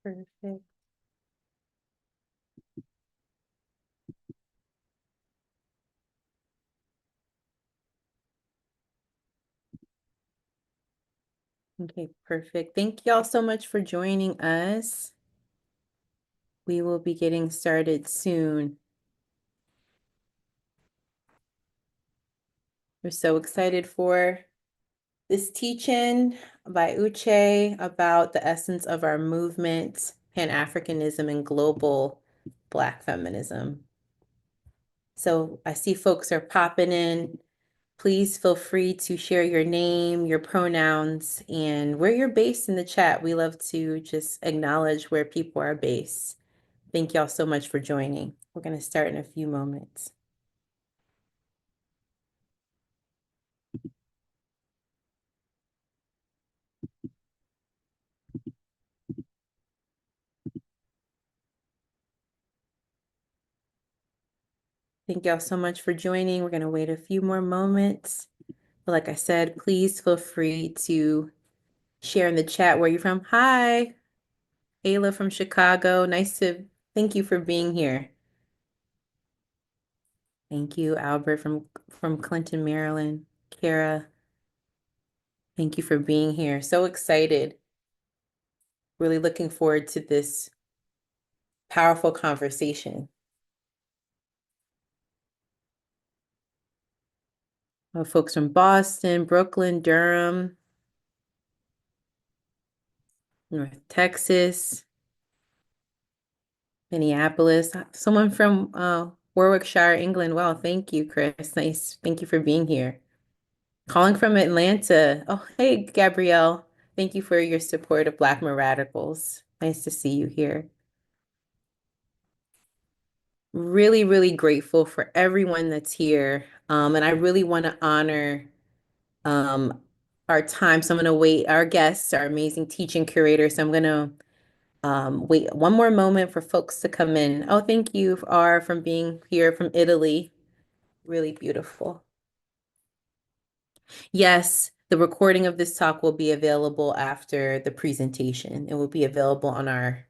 Perfect. Okay, perfect. Thank you all so much for joining us. We will be getting started soon. We're so excited for this teaching by Uche about the essence of our movement, Pan-Africanism and global Black feminism. So I see folks are popping in. Please feel free to share your name, your pronouns, and where you're based in the chat. We love to just acknowledge where people are based. Thank y'all so much for joining. We're going to start in a few moments. Thank y'all so much for joining. We're going to wait a few more moments. But like I said, please feel free to share in the chat where you're from. Hi, Ayla from Chicago. Thank you for being here. Thank you, Albert from Clinton, Maryland. Kara, thank you for being here. So excited. Really looking forward to this powerful conversation. Folks from Boston, Brooklyn, Durham, North Texas, Minneapolis, someone from Warwickshire, England. Wow, thank you, Chris. Nice. Thank you for being here. Calling from Atlanta. Oh, hey, Gabrielle. Thank you for your support of Black Men Radicals. Nice to see you here. Really, really grateful for everyone that's here. And I really want to honor our time. So I'm going to wait our guests, our amazing teaching curator. So I'm going to wait one more moment for folks to come in. Oh, thank you, R, from being here from Italy. Really beautiful. Yes, the recording of this talk will be available after the presentation. It will be available on our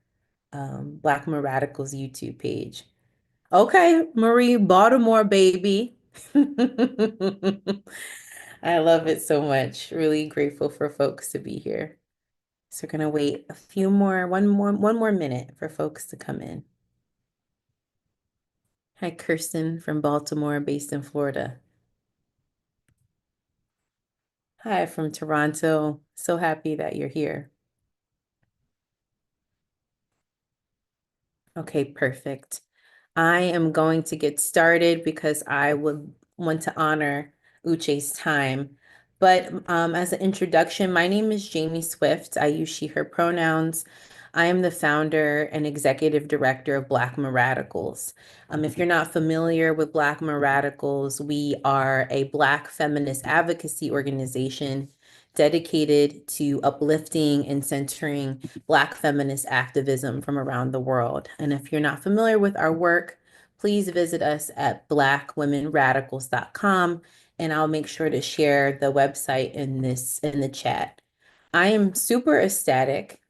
Black Men Radicals YouTube page. Okay, Marie, Baltimore, baby. I love it so much. Really grateful for folks to be here. So we're gonna wait one more minute for folks to come in. Hi, Kirsten from Baltimore, based in Florida. Hi, from Toronto. So happy that you're here. Okay, perfect. I am going to get started because I would want to honor Uche's time. But as an introduction, my name is Jamie Swift. I use she, her pronouns. I am the founder and executive director of Black Men Radicals. If you're not familiar with Black Men Radicals, we are a Black feminist advocacy organization dedicated to uplifting and centering Black feminist activism from around the world. And if you're not familiar with our work, please visit us at blackwomenradicals.com, and I'll make sure to share the website in the chat. I am super ecstatic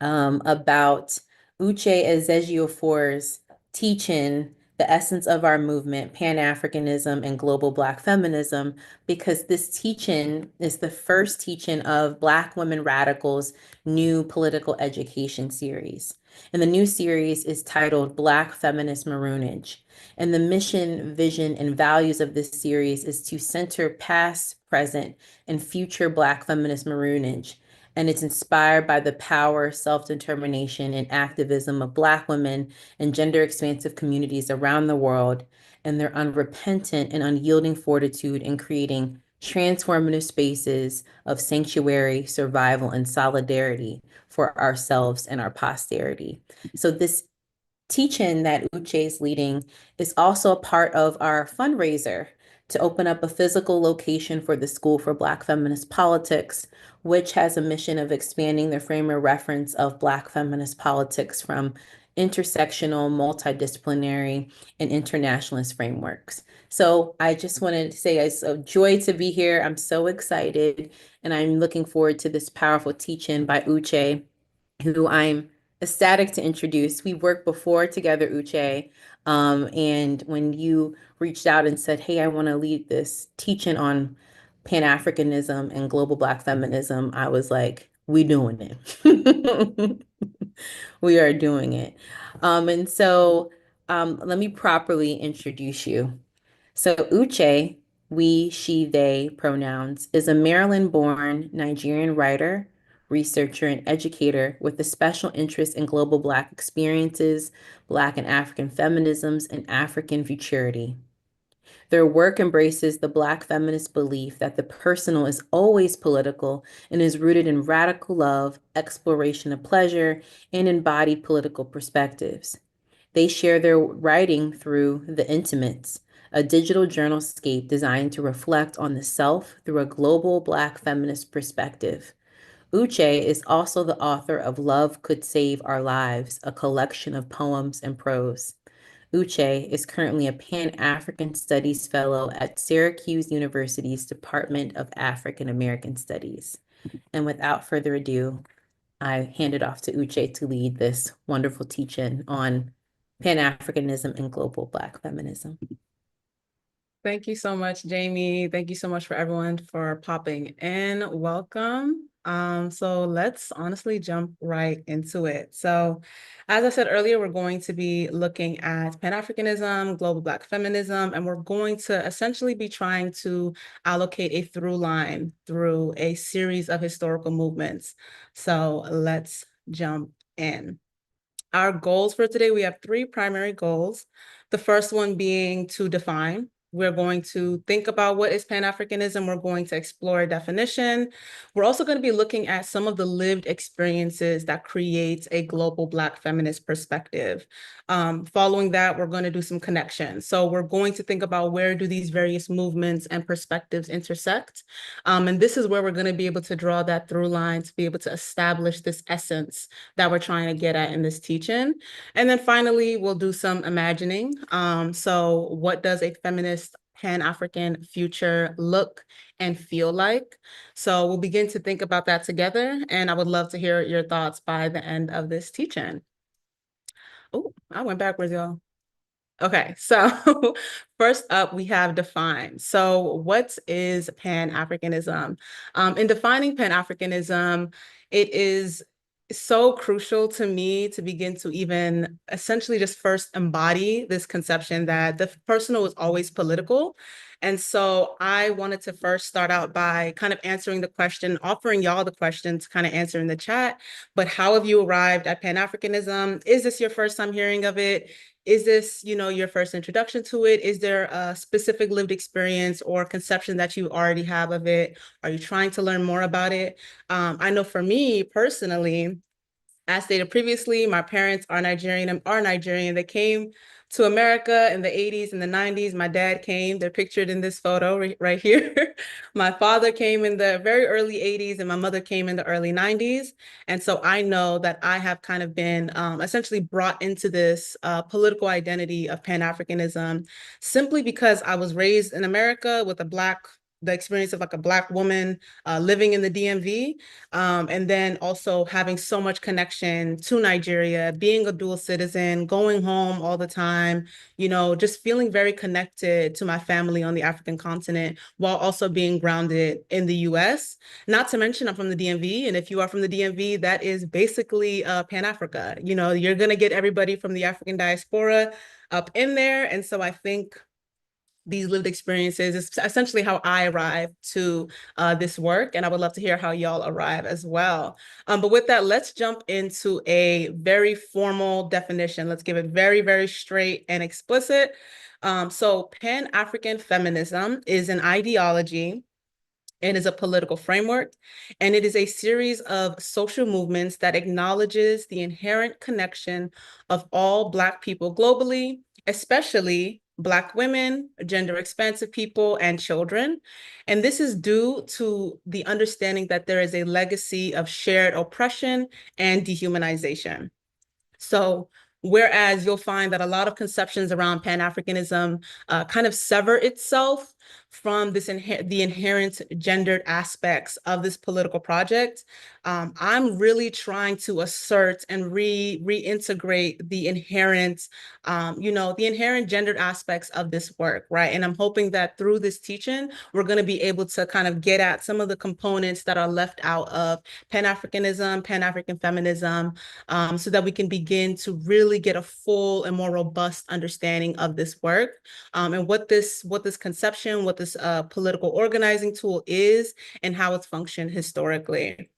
about Uche Ezejiofor's teaching the essence of our movement, Pan-Africanism and global Black feminism, because this teaching is the first teaching of Black Women Radicals' new political education series. And the new series is titled Black Feminist Marronage. And the mission, vision, and values of this series is to center past, present, and future Black feminist marronage, and it's inspired by the power, self-determination, and activism of Black women and gender-expansive communities around the world, and their unrepentant and unyielding fortitude in creating transformative spaces of sanctuary, survival, and solidarity for ourselves and our posterity. So this teaching that Uche is leading is also a part of our fundraiser to open up a physical location for the School for Black Feminist Politics, which has a mission of expanding the frame of reference of Black feminist politics from intersectional, multidisciplinary, and internationalist frameworks. So I just wanted to say it's a joy to be here. I'm so excited, and I'm looking forward to this powerful teaching by Uche, who I'm ecstatic to introduce. We worked before together, Uche. And when you reached out and said, "Hey, I want to lead this teaching on Pan-Africanism and global Black feminism," I was like, "We doing it." We are doing it. Let me properly introduce you. So Uche, we, she, they pronouns, is a Maryland-born Nigerian writer, researcher, and educator with a special interest in global Black experiences, Black and African feminisms, and African futurity. Their work embraces the Black feminist belief that the personal is always political and is rooted in radical love, exploration of pleasure, and embodied political perspectives. They share their writing through The Intimates, a digital journal-scape designed to reflect on the self through a global Black feminist perspective. Uche is also the author of Love Could Save Our Lives, a collection of poems and prose. Uche is currently a Pan-African Studies Fellow at Syracuse University's Department of African American Studies. And without further ado, I hand it off to Uche to lead this wonderful teaching on Pan-Africanism and global Black feminism. Thank you so much, Jamie. Thank you so much for everyone for popping in. Welcome. So let's honestly jump right into it. So as I said earlier, we're going to be looking at Pan-Africanism, global Black feminism, and we're going to essentially be trying to allocate a through line through a series of historical movements. So let's jump in. Our goals for today, we have three primary goals. The first one being to define. We're going to think about what is Pan-Africanism. We're going to explore a definition. We're also going to be looking at some of the lived experiences that create a global Black feminist perspective. Following that, we're going to do some connections. So we're going to think about where do these various movements and perspectives intersect. And this is where we're going to be able to draw that through line to be able to establish this essence that we're trying to get at in this teaching. And then finally, we'll do some imagining. So what does a feminist Pan-African future look and feel like? So we'll begin to think about that together, and I would love to hear your thoughts by the end of this teaching. Oh, I went backwards, y'all. Okay, so first up, we have define. So what is Pan-Africanism? In defining Pan-Africanism, it is so crucial to me to begin to even essentially just first embody this conception that the personal is always political. And so I wanted to first start out by kind of answering the question, offering y'all the question to kind of answer in the chat, but how have you arrived at Pan-Africanism? Is this your first time hearing of it? Is this, your first introduction to it? Is there a specific lived experience or conception that you already have of it? Are you trying to learn more about it? I know for me personally, as stated previously, my parents are Nigerian. They came to America in the 80s and the 90s. My dad came, they're pictured in this photo right here. My father came in the very early 80s and my mother came in the early 90s. And so I know that I have kind of been essentially brought into this political identity of Pan-Africanism simply because I was raised in America with the experience of like a Black woman living in the DMV. And then also having so much connection to Nigeria, being a dual citizen, going home all the time, just feeling very connected to my family on the African continent while also being grounded in the US. Not to mention I'm from the DMV. And if you are from the DMV, that is basically Pan-Africa. You're going to get everybody from the African diaspora up in there. And so I think these lived experiences is essentially how I arrived to this work. And I would love to hear how y'all arrive as well. But with that, let's jump into a very formal definition. Let's give it very, very straight and explicit. So Pan-African feminism is an ideology. It is a political framework, and it is a series of social movements that acknowledges the inherent connection of all Black people globally, especially Black women, gender expansive people, and children. And this is due to the understanding that there is a legacy of shared oppression and dehumanization. So whereas you'll find that a lot of conceptions around Pan-Africanism kind of sever itself from the inherent gendered aspects of this political project, I'm really trying to assert and reintegrate the inherent, the inherent gendered aspects of this work, right? And I'm hoping that through this teaching, we're going to be able to kind of get at some of the components that are left out of Pan-Africanism, Pan-African feminism, so that we can begin to really get a full and more robust understanding of this work, and what this conception, what this political organizing tool is, and how it's functioned historically.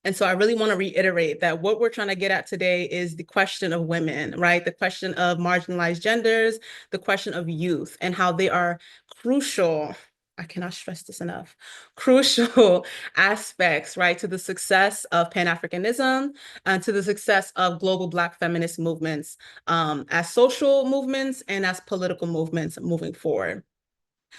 And so I really want to reiterate that what we're trying to get at today is the question of women, right? The question of marginalized genders, the question of youth, and how they are crucial. I cannot stress this enough. Crucial aspects, right, to the success of Pan-Africanism and to the success of global Black feminist movements, as social movements and as political movements moving forward.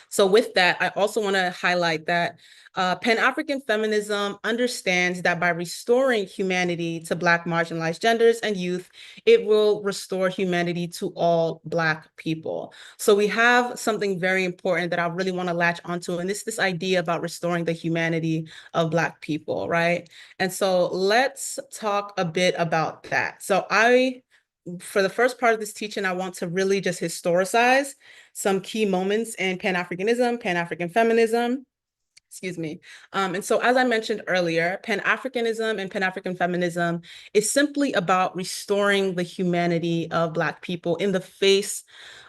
So with that, I also want to highlight that Pan-African feminism understands that by restoring humanity to Black marginalized genders and youth, it will restore humanity to all Black people. So we have something very important that I really want to latch onto, and it's this idea about restoring the humanity of Black people, right? And so let's talk a bit about that. So for the first part of this teaching, I want to really just historicize some key moments in Pan-Africanism, Pan-African feminism, excuse me. And so as I mentioned earlier, Pan-Africanism and Pan-African feminism is simply about restoring the humanity of Black people in the face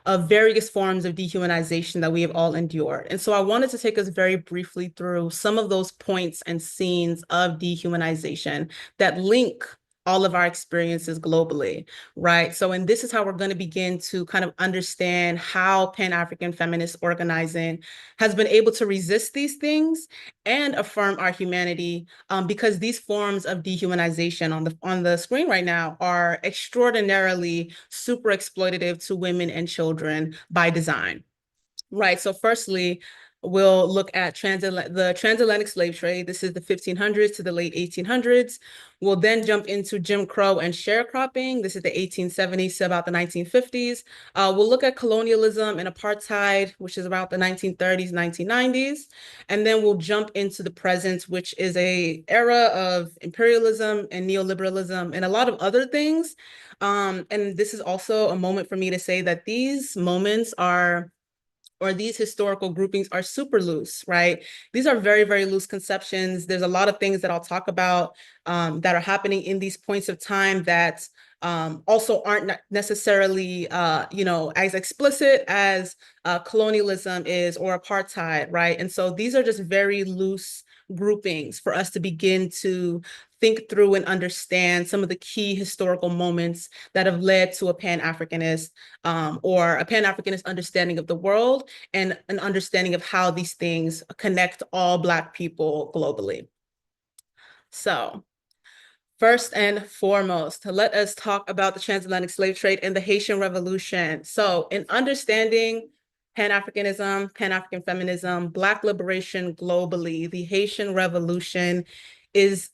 of various forms of dehumanization that we have all endured. And so I wanted to take us very briefly through some of those points and scenes of dehumanization that link all of our experiences globally, right? So, and this is how we're going to begin to kind of understand how Pan-African feminist organizing has been able to resist these things and affirm our humanity, because these forms of dehumanization on the screen right now are extraordinarily super exploitative to women and children by design. Right. So firstly, we'll look at the transatlantic slave trade. This is the 1500s to the late 1800s. We'll then jump into Jim Crow and sharecropping. This is the 1870s to about the 1950s. We'll look at colonialism and apartheid, which is about the 1930s, 1990s. And then we'll jump into the present, which is a era of imperialism and neoliberalism and a lot of other things. And this is also a moment for me to say that these moments or these historical groupings are super loose, right? These are very, very loose conceptions. There's a lot of things that I'll talk about that are happening in these points of time that also aren't necessarily, as explicit as colonialism is or apartheid, right? And so these are just very loose groupings for us to begin to think through and understand some of the key historical moments that have led to a Pan-Africanist or a Pan-Africanist understanding of the world and an understanding of how these things connect all Black people globally. So first and foremost, let us talk about the transatlantic slave trade and the Haitian Revolution. So in understanding Pan-Africanism, Pan-African feminism, Black liberation globally, the Haitian Revolution is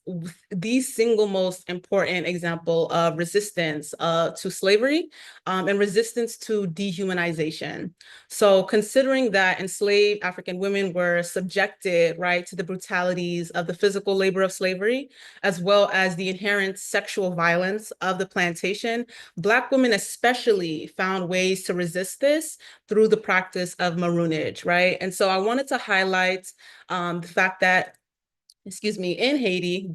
the single most important example of resistance to slavery and resistance to dehumanization. So considering that enslaved African women were subjected, right, to the brutalities of the physical labor of slavery, as well as the inherent sexual violence of the plantation, Black women especially found ways to resist this through the practice of Marronage, right? And so I wanted to highlight the fact that in Haiti,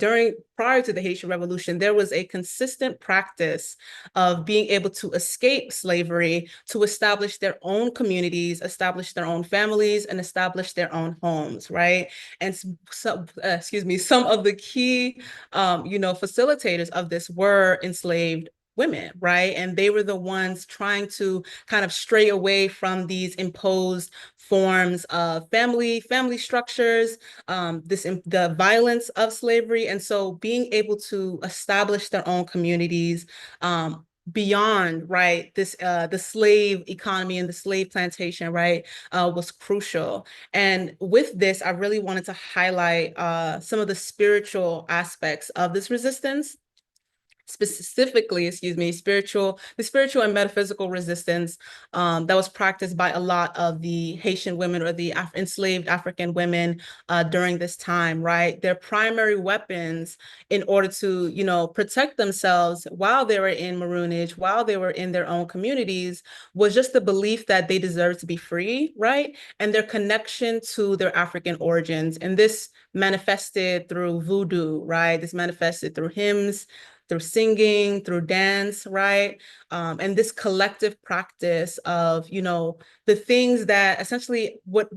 prior to the Haitian Revolution, there was a consistent practice of being able to escape slavery, to establish their own communities, establish their own families, and establish their own homes, right? And some of the key, facilitators of this were enslaved women, right? And they were the ones trying to kind of stray away from these imposed forms of family structures, the violence of slavery. And so being able to establish their own communities beyond, right, this the slave economy and the slave plantation, right, was crucial. And with this, I really wanted to highlight some of the spiritual aspects of this resistance. specifically, the spiritual and metaphysical resistance that was practiced by a lot of the Haitian women or the enslaved African women during this time, right? Their primary weapons in order to, protect themselves while they were in Marronage, while they were in their own communities, was just the belief that they deserved to be free, right? And their connection to their African origins. And this manifested through voodoo, right? This manifested through hymns, through singing, through dance, right? And this collective practice of, the things that essentially what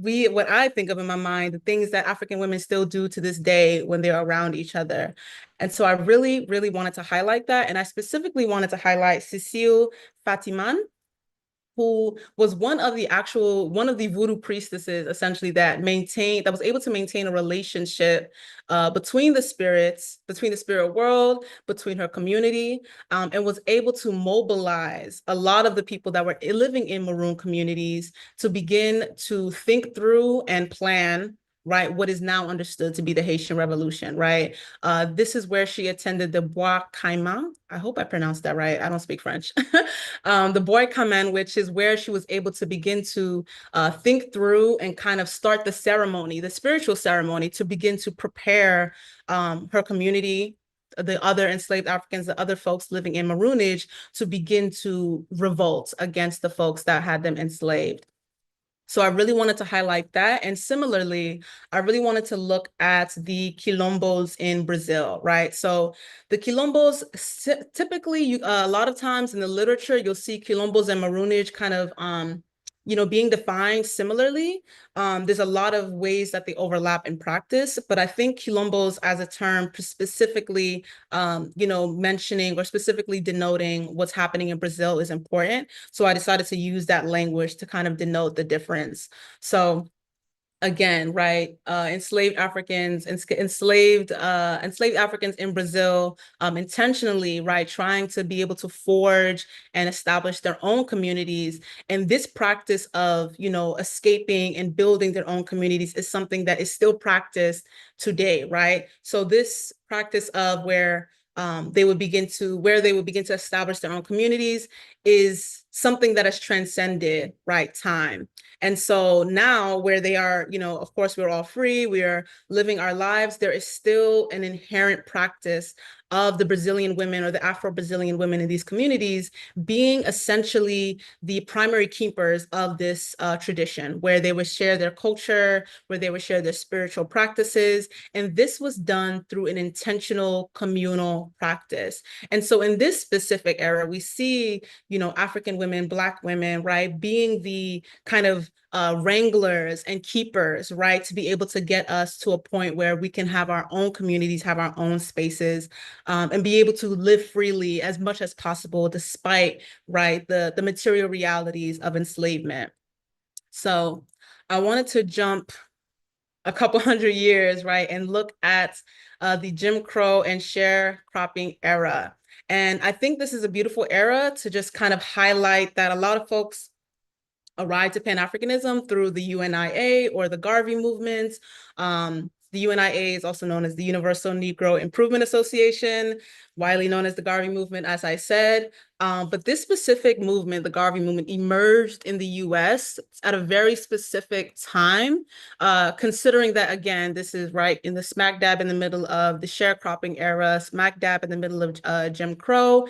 I think of in my mind, the things that African women still do to this day when they're around each other. And so I really, really wanted to highlight that. And I specifically wanted to highlight Cecile Fatiman, who was one of the voodoo priestesses, essentially, that was able to maintain a relationship between the spirit world, between her community, and was able to mobilize a lot of the people that were living in Maroon communities to begin to think through and plan, right, what is now understood to be the Haitian Revolution, right? This is where she attended the Bois Caiman. I hope I pronounced that right. I don't speak French. The Bois Caiman, which is where she was able to begin to think through and kind of start the ceremony, the spiritual ceremony, to begin to prepare her community, the other enslaved Africans, the other folks living in Marronage, to begin to revolt against the folks that had them enslaved. So I really wanted to highlight that. And similarly, I really wanted to look at the quilombos in Brazil, right? So the quilombos, typically, a lot of times in the literature, you'll see quilombos and Marronage kind of, being defined similarly. There's a lot of ways that they overlap in practice, but I think quilombos as a term specifically, mentioning or specifically denoting what's happening in Brazil is important. So I decided to use that language to kind of denote the difference. So again, right, enslaved Africans in Brazil, intentionally, right, trying to be able to forge and establish their own communities. And this practice of, escaping and building their own communities is something that is still practiced today, right? So this practice of where they would begin to establish their own communities is something that has transcended, right, time. And so now where they are, of course, we're all free, we are living our lives, there is still an inherent practice of the Brazilian women or the Afro-Brazilian women in these communities being essentially the primary keepers of this tradition, where they would share their culture, where they would share their spiritual practices. And this was done through an intentional communal practice. And so in this specific era, we see, African women, Black women, right, being the kind of wranglers and keepers, right, to be able to get us to a point where we can have our own communities, have our own spaces, and be able to live freely as much as possible, despite, right, the material realities of enslavement. So I wanted to jump a couple hundred years, right, and look at the Jim Crow and sharecropping era. And I think this is a beautiful era to just kind of highlight that a lot of folks arrived to Pan-Africanism through the UNIA or the Garvey movements. The UNIA is also known as the Universal Negro Improvement Association, widely known as the Garvey movement, as I said. But this specific movement, the Garvey movement, emerged in the US at a very specific time, considering that, again, this is right in the smack dab in the middle of the sharecropping era, smack dab in the middle of Jim Crow.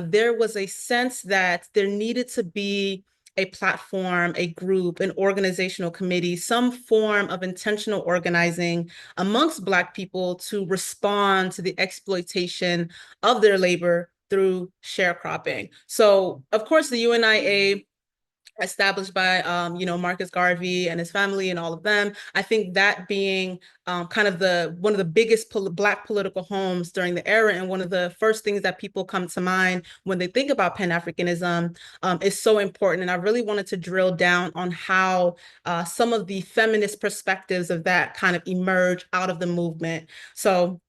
There was a sense that there needed to be a platform, a group, an organizational committee, some form of intentional organizing amongst Black people to respond to the exploitation of their labor through sharecropping. So, of course, the UNIA, established by Marcus Garvey and his family and all of them. I think that being kind of one of the biggest Black political homes during the era, and one of the first things that people come to mind when they think about Pan-Africanism is so important. And I really wanted to drill down on how some of the feminist perspectives of that kind of emerge out of the movement. So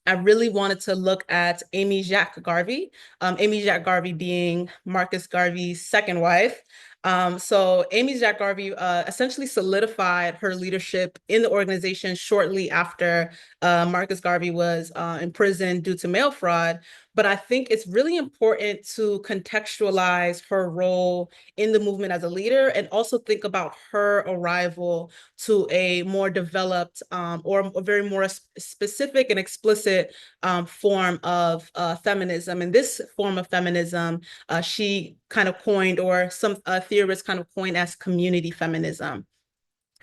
I really wanted to look at Amy Jacques Garvey, Amy Jacques Garvey being Marcus Garvey's second wife. So Amy Jacques Garvey essentially solidified her leadership in the organization shortly after Marcus Garvey was imprisoned due to mail fraud. But I think it's really important to contextualize her role in the movement as a leader, and also think about her arrival to a more developed or a very more specific and explicit form of feminism. And this form of feminism, she kind of coined, or some theorists kind of coined, as community feminism.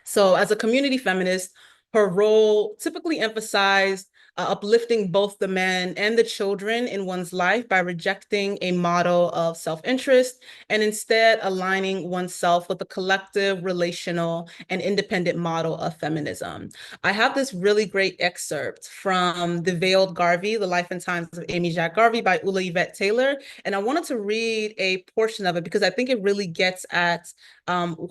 So as a community feminist, her role typically emphasized uplifting both the men and the children in one's life by rejecting a model of self-interest and instead aligning oneself with a collective, relational, and independent model of feminism. I have this really great excerpt from The Veiled Garvey, The Life and Times of Amy Jacques Garvey by Ula Yvette Taylor. And I wanted to read a portion of it because I think it really gets at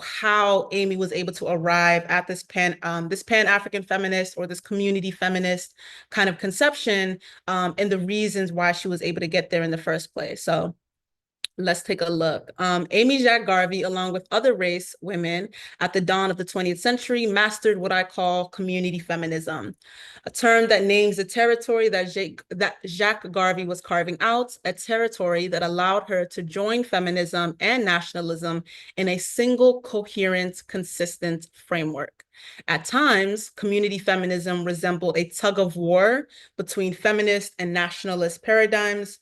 how Amy was able to arrive at this Pan-African feminist, or this community feminist kind of conception, and the reasons why she was able to get there in the first place. So let's take a look. Amy Jacques Garvey, along with other race women at the dawn of the 20th century, mastered what I call community feminism, a term that names the territory that Jacques Garvey was carving out, a territory that allowed her to join feminism and nationalism in a single, coherent, consistent framework. At times, community feminism resembled a tug of war between feminist and nationalist paradigms,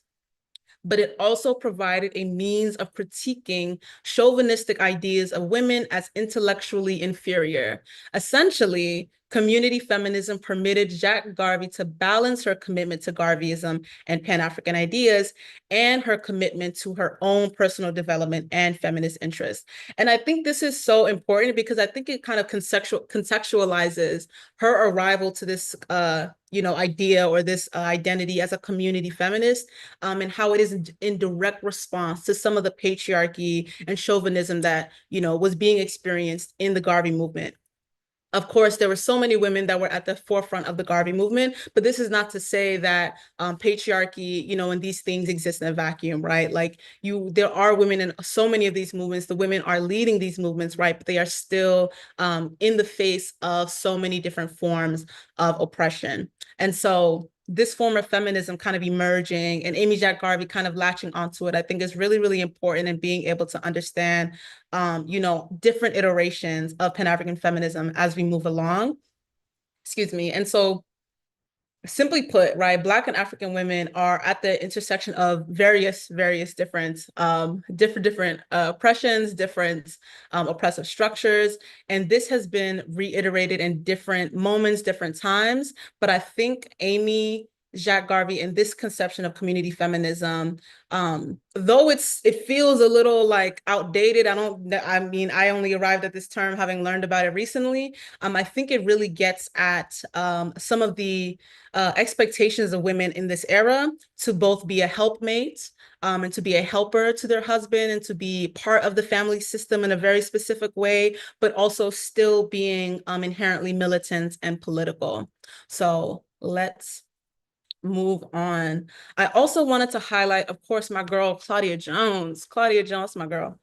but it also provided a means of critiquing chauvinistic ideas of women as intellectually inferior. Essentially, community feminism permitted Jacques Garvey to balance her commitment to Garveyism and Pan-African ideas and her commitment to her own personal development and feminist interests. And I think this is so important because I think it kind of contextualizes her arrival to this idea, or this identity as a community feminist, and how it is in direct response to some of the patriarchy and chauvinism that, was being experienced in the Garvey movement. Of course, there were so many women that were at the forefront of the Garvey movement, but this is not to say that patriarchy, and these things exist in a vacuum, right? Like there are women in so many of these movements. The women are leading these movements, right? But they are still in the face of so many different forms of oppression. And so this form of feminism kind of emerging, and Amy Jacques Garvey kind of latching onto it, I think is really, really important in being able to understand different iterations of Pan-African feminism as we move along. Excuse me. And so, simply put, right, Black and African women are at the intersection of various different oppressions, different oppressive structures. And this has been reiterated in different moments, different times. But I think Amy Jacques Garvey and this conception of community feminism, though it feels a little like outdated, I only arrived at this term having learned about it recently. I think it really gets at some of the expectations of women in this era to both be a helpmate, and to be a helper to their husband, and to be part of the family system in a very specific way, but also still being inherently militant and political. So let's move on. I also wanted to highlight, of course, my girl, Claudia Jones. Claudia Jones, my girl.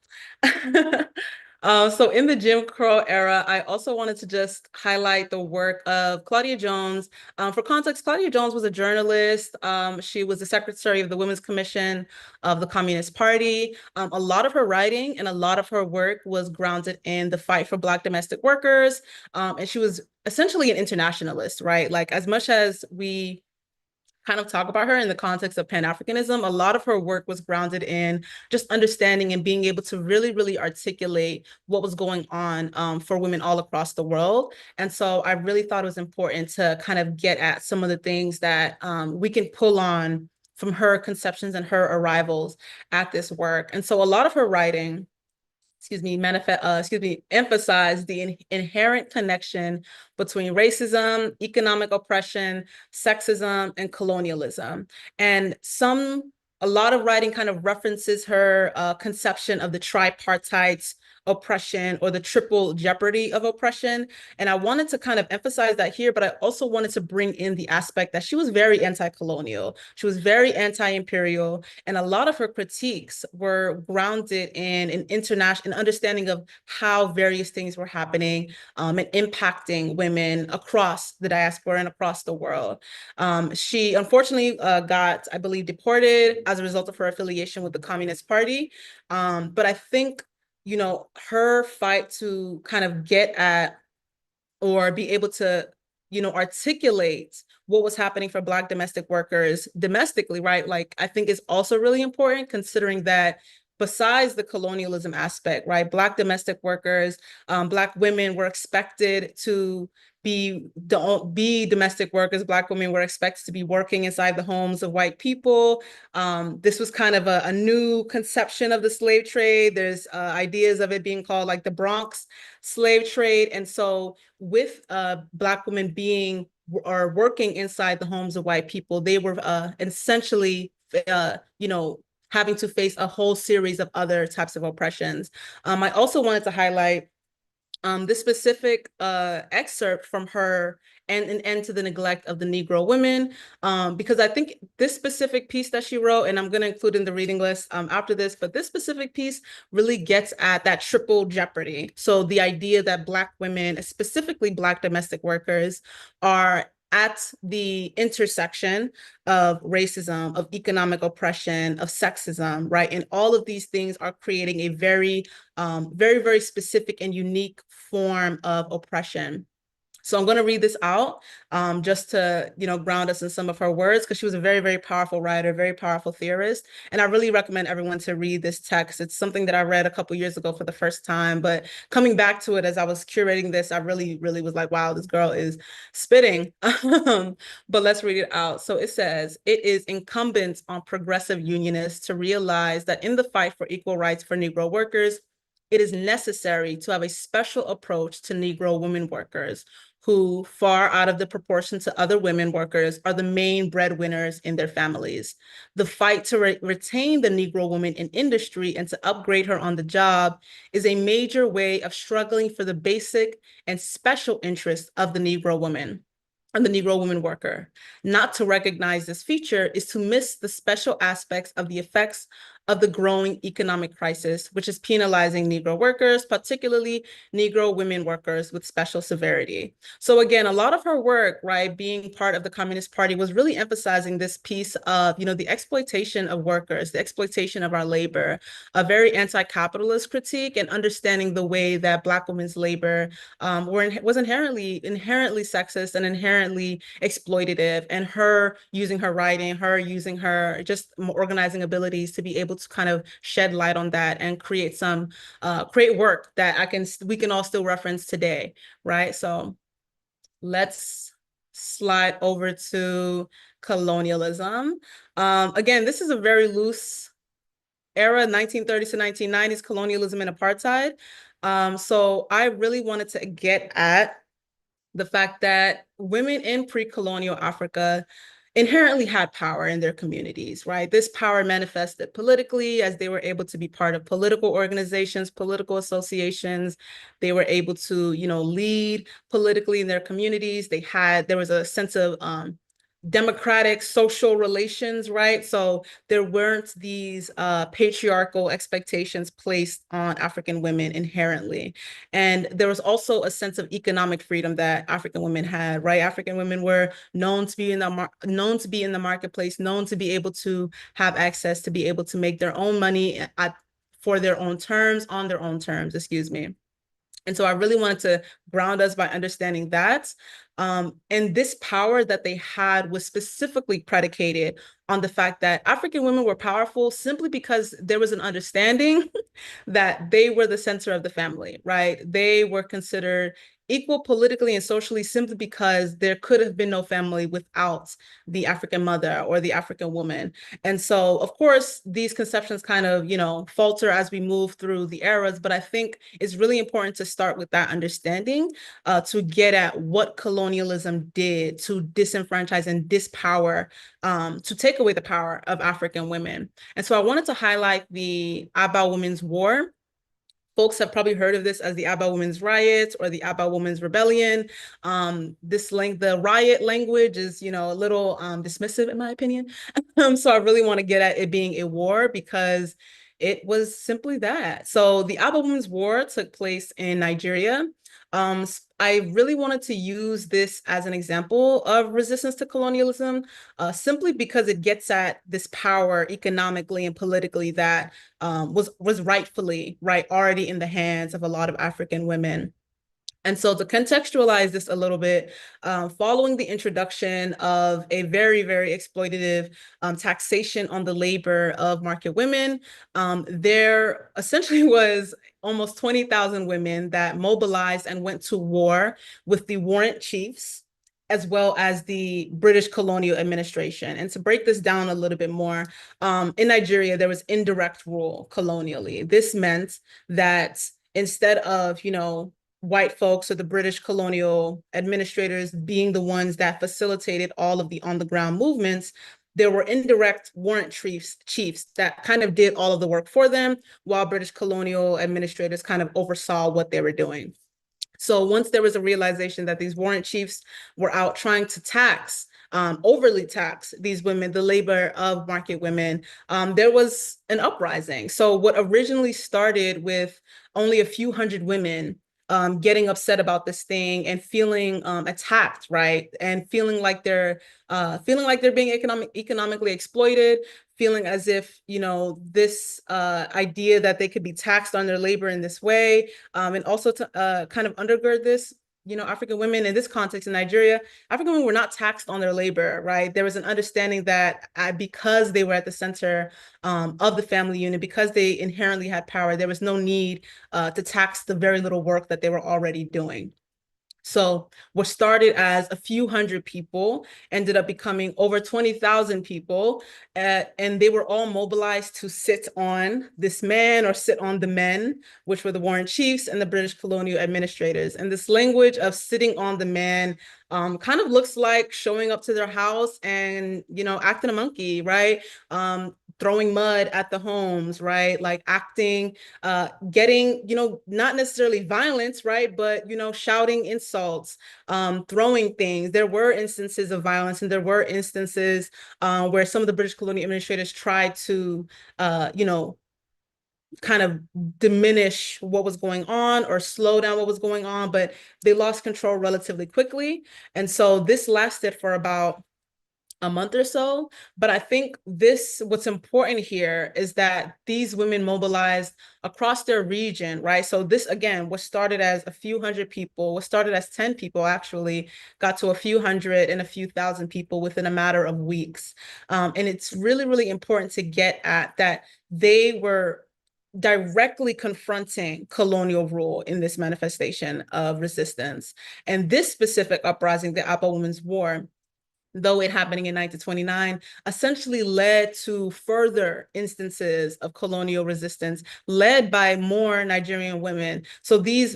So in the Jim Crow era, I also wanted to just highlight the work of Claudia Jones. For context, Claudia Jones was a journalist. She was the secretary of the Women's Commission of the Communist Party. A lot of her writing and a lot of her work was grounded in the fight for Black domestic workers. And she was essentially an internationalist, right? Like, as much as we kind of talk about her in the context of Pan-Africanism, a lot of her work was grounded in just understanding and being able to really, really articulate what was going on for women all across the world. And so I really thought it was important to kind of get at some of the things that we can pull on from her conceptions and her arrivals at this work. And so a lot of her writing, emphasize the inherent connection between racism, economic oppression, sexism, and colonialism. And a lot of writing kind of references her conception of the tripartite oppression or the triple jeopardy of oppression. And I wanted to kind of emphasize that here, but I also wanted to bring in the aspect that she was very anti-colonial. She was very anti-imperial, and a lot of her critiques were grounded in an international understanding of how various things were happening and impacting women across the diaspora and across the world. She unfortunately got, I believe, deported as a result of her affiliation with the Communist Party. But I think, you know, her fight to kind of get at or be able to, you know, articulate what was happening for Black domestic workers domestically, right? Like, I think is also really important, considering that besides the colonialism aspect, right, Black domestic workers, Black women were expected to be domestic workers. Black women were expected to be working inside the homes of white people. This was kind of a new conception of the slave trade. There's ideas of it being called like the Bronx slave trade. And so with Black women being or working inside the homes of white people, they were essentially, you know, having to face a whole series of other types of oppressions. I also wanted to highlight this specific excerpt from her and an end to the neglect of the Negro women, because I think this specific piece that she wrote, and I'm going to include in the reading list after this, but this specific piece really gets at that triple jeopardy. So the idea that Black women, specifically Black domestic workers, are at the intersection of racism, of economic oppression, of sexism, right? And all of these things are creating a very, very specific and unique form of oppression. So I'm going to read this out just to, you know, ground us in some of her words, because she was a very powerful writer, very powerful theorist. And I really recommend everyone to read this text. It's something that I read a couple years ago for the first time, but coming back to it as I was curating this, I really was like, wow, this girl is spitting. But let's read it out. So it says, it is incumbent on progressive unionists to realize that in the fight for equal rights for Negro workers, it is necessary to have a special approach to Negro women workers, who, far out of the proportion to other women workers, are the main breadwinners in their families. The fight to retain the Negro woman in industry and to upgrade her on the job is a major way of struggling for the basic and special interests of the Negro woman and the Negro woman worker. Not to recognize this feature is to miss the special aspects of the effects of the growing economic crisis, which is penalizing Negro workers, particularly Negro women workers, with special severity. So again, a lot of her work, right, being part of the Communist Party, was really emphasizing this piece of, you know, the exploitation of workers, the exploitation of our labor, a very anti-capitalist critique, and understanding the way that Black women's labor was inherently sexist and inherently exploitative, and her using her writing, her using her just organizing abilities to be able to kind of shed light on that and create some create work that we can all still reference today, right? So let's slide over to colonialism. Again, this is a very loose era, 1930s to 1990s, colonialism and apartheid. So I really wanted to get at the fact that women in pre-colonial Africa inherently had power in their communities, right? This power manifested politically as they were able to be part of political organizations, political associations. They were able to, you know, lead politically in their communities. There was a sense of democratic social relations, right? So there weren't these patriarchal expectations placed on African women inherently. And there was also a sense of economic freedom that African women had, right? African women were known to be in the marketplace, known to be able to have access, to be able to make their own money for their own terms, on their own terms, excuse me. And so I really wanted to ground us by understanding that. And this power that they had was specifically predicated on the fact that African women were powerful simply because there was an understanding that they were the center of the family, right? They were considered equal politically and socially simply because there could have been no family without the African mother or the African woman. And so, of course, these conceptions kind of, you know, falter as we move through the eras, but I think it's really important to start with that understanding to get at what colonialism did to disenfranchise and dispower, to take away the power of African women. And so I wanted to highlight the Aba Women's War Folks have probably heard of this as the Aba Women's Riot or the Aba Women's Rebellion. The riot language is, a little dismissive in my opinion. So I really want to get at it being a war because it was simply that. So the Aba Women's War took place in Nigeria. I really wanted to use this as an example of resistance to colonialism, simply because it gets at this power economically and politically that was rightfully already in the hands of a lot of African women. And so to contextualize this a little bit, following the introduction of a very, very exploitative taxation on the labor of market women, there essentially was almost 20,000 women that mobilized and went to war with the warrant chiefs, as well as the British colonial administration. And to break this down a little bit more, in Nigeria, there was indirect rule colonially. This meant that instead of, white folks or the British colonial administrators being the ones that facilitated all of the on-the-ground movements, there were indirect warrant chiefs that kind of did all of the work for them, while British colonial administrators kind of oversaw what they were doing. So once there was a realization that these warrant chiefs were out trying to overly tax these women, the labor of market women, there was an uprising. So what originally started with only a few hundred women getting upset about this thing and feeling attacked, right? And feeling like they're being economically exploited, feeling as if, this idea that they could be taxed on their labor in this way, and also to kind of undergird this, African women in this context in Nigeria, African women were not taxed on their labor, right? There was an understanding that because they were at the center of the family unit, because they inherently had power, there was no need to tax the very little work that they were already doing. So what started as a few hundred people ended up becoming over 20,000 people, and they were all mobilized to sit on this man or sit on the men, which were the warrant chiefs and the British colonial administrators. And this language of sitting on the man kind of looks like showing up to their house and, acting a monkey, right? Throwing mud at the homes, right? Like acting, getting, not necessarily violence, right? But, shouting insults, throwing things. There were instances of violence, and there were instances where some of the British colonial administrators tried to, kind of diminish what was going on or slow down what was going on, but they lost control relatively quickly. And so this lasted for about a month or so. But I think what's important here is that these women mobilized across their region, right? So this, again, what started as a few hundred people, what started as 10 people actually got to a few hundred and a few thousand people within a matter of weeks. And it's really, really important to get at that they were directly confronting colonial rule in this manifestation of resistance. And this specific uprising, the Aba Women's War, though it happening in 1929, essentially led to further instances of colonial resistance led by more Nigerian women. So these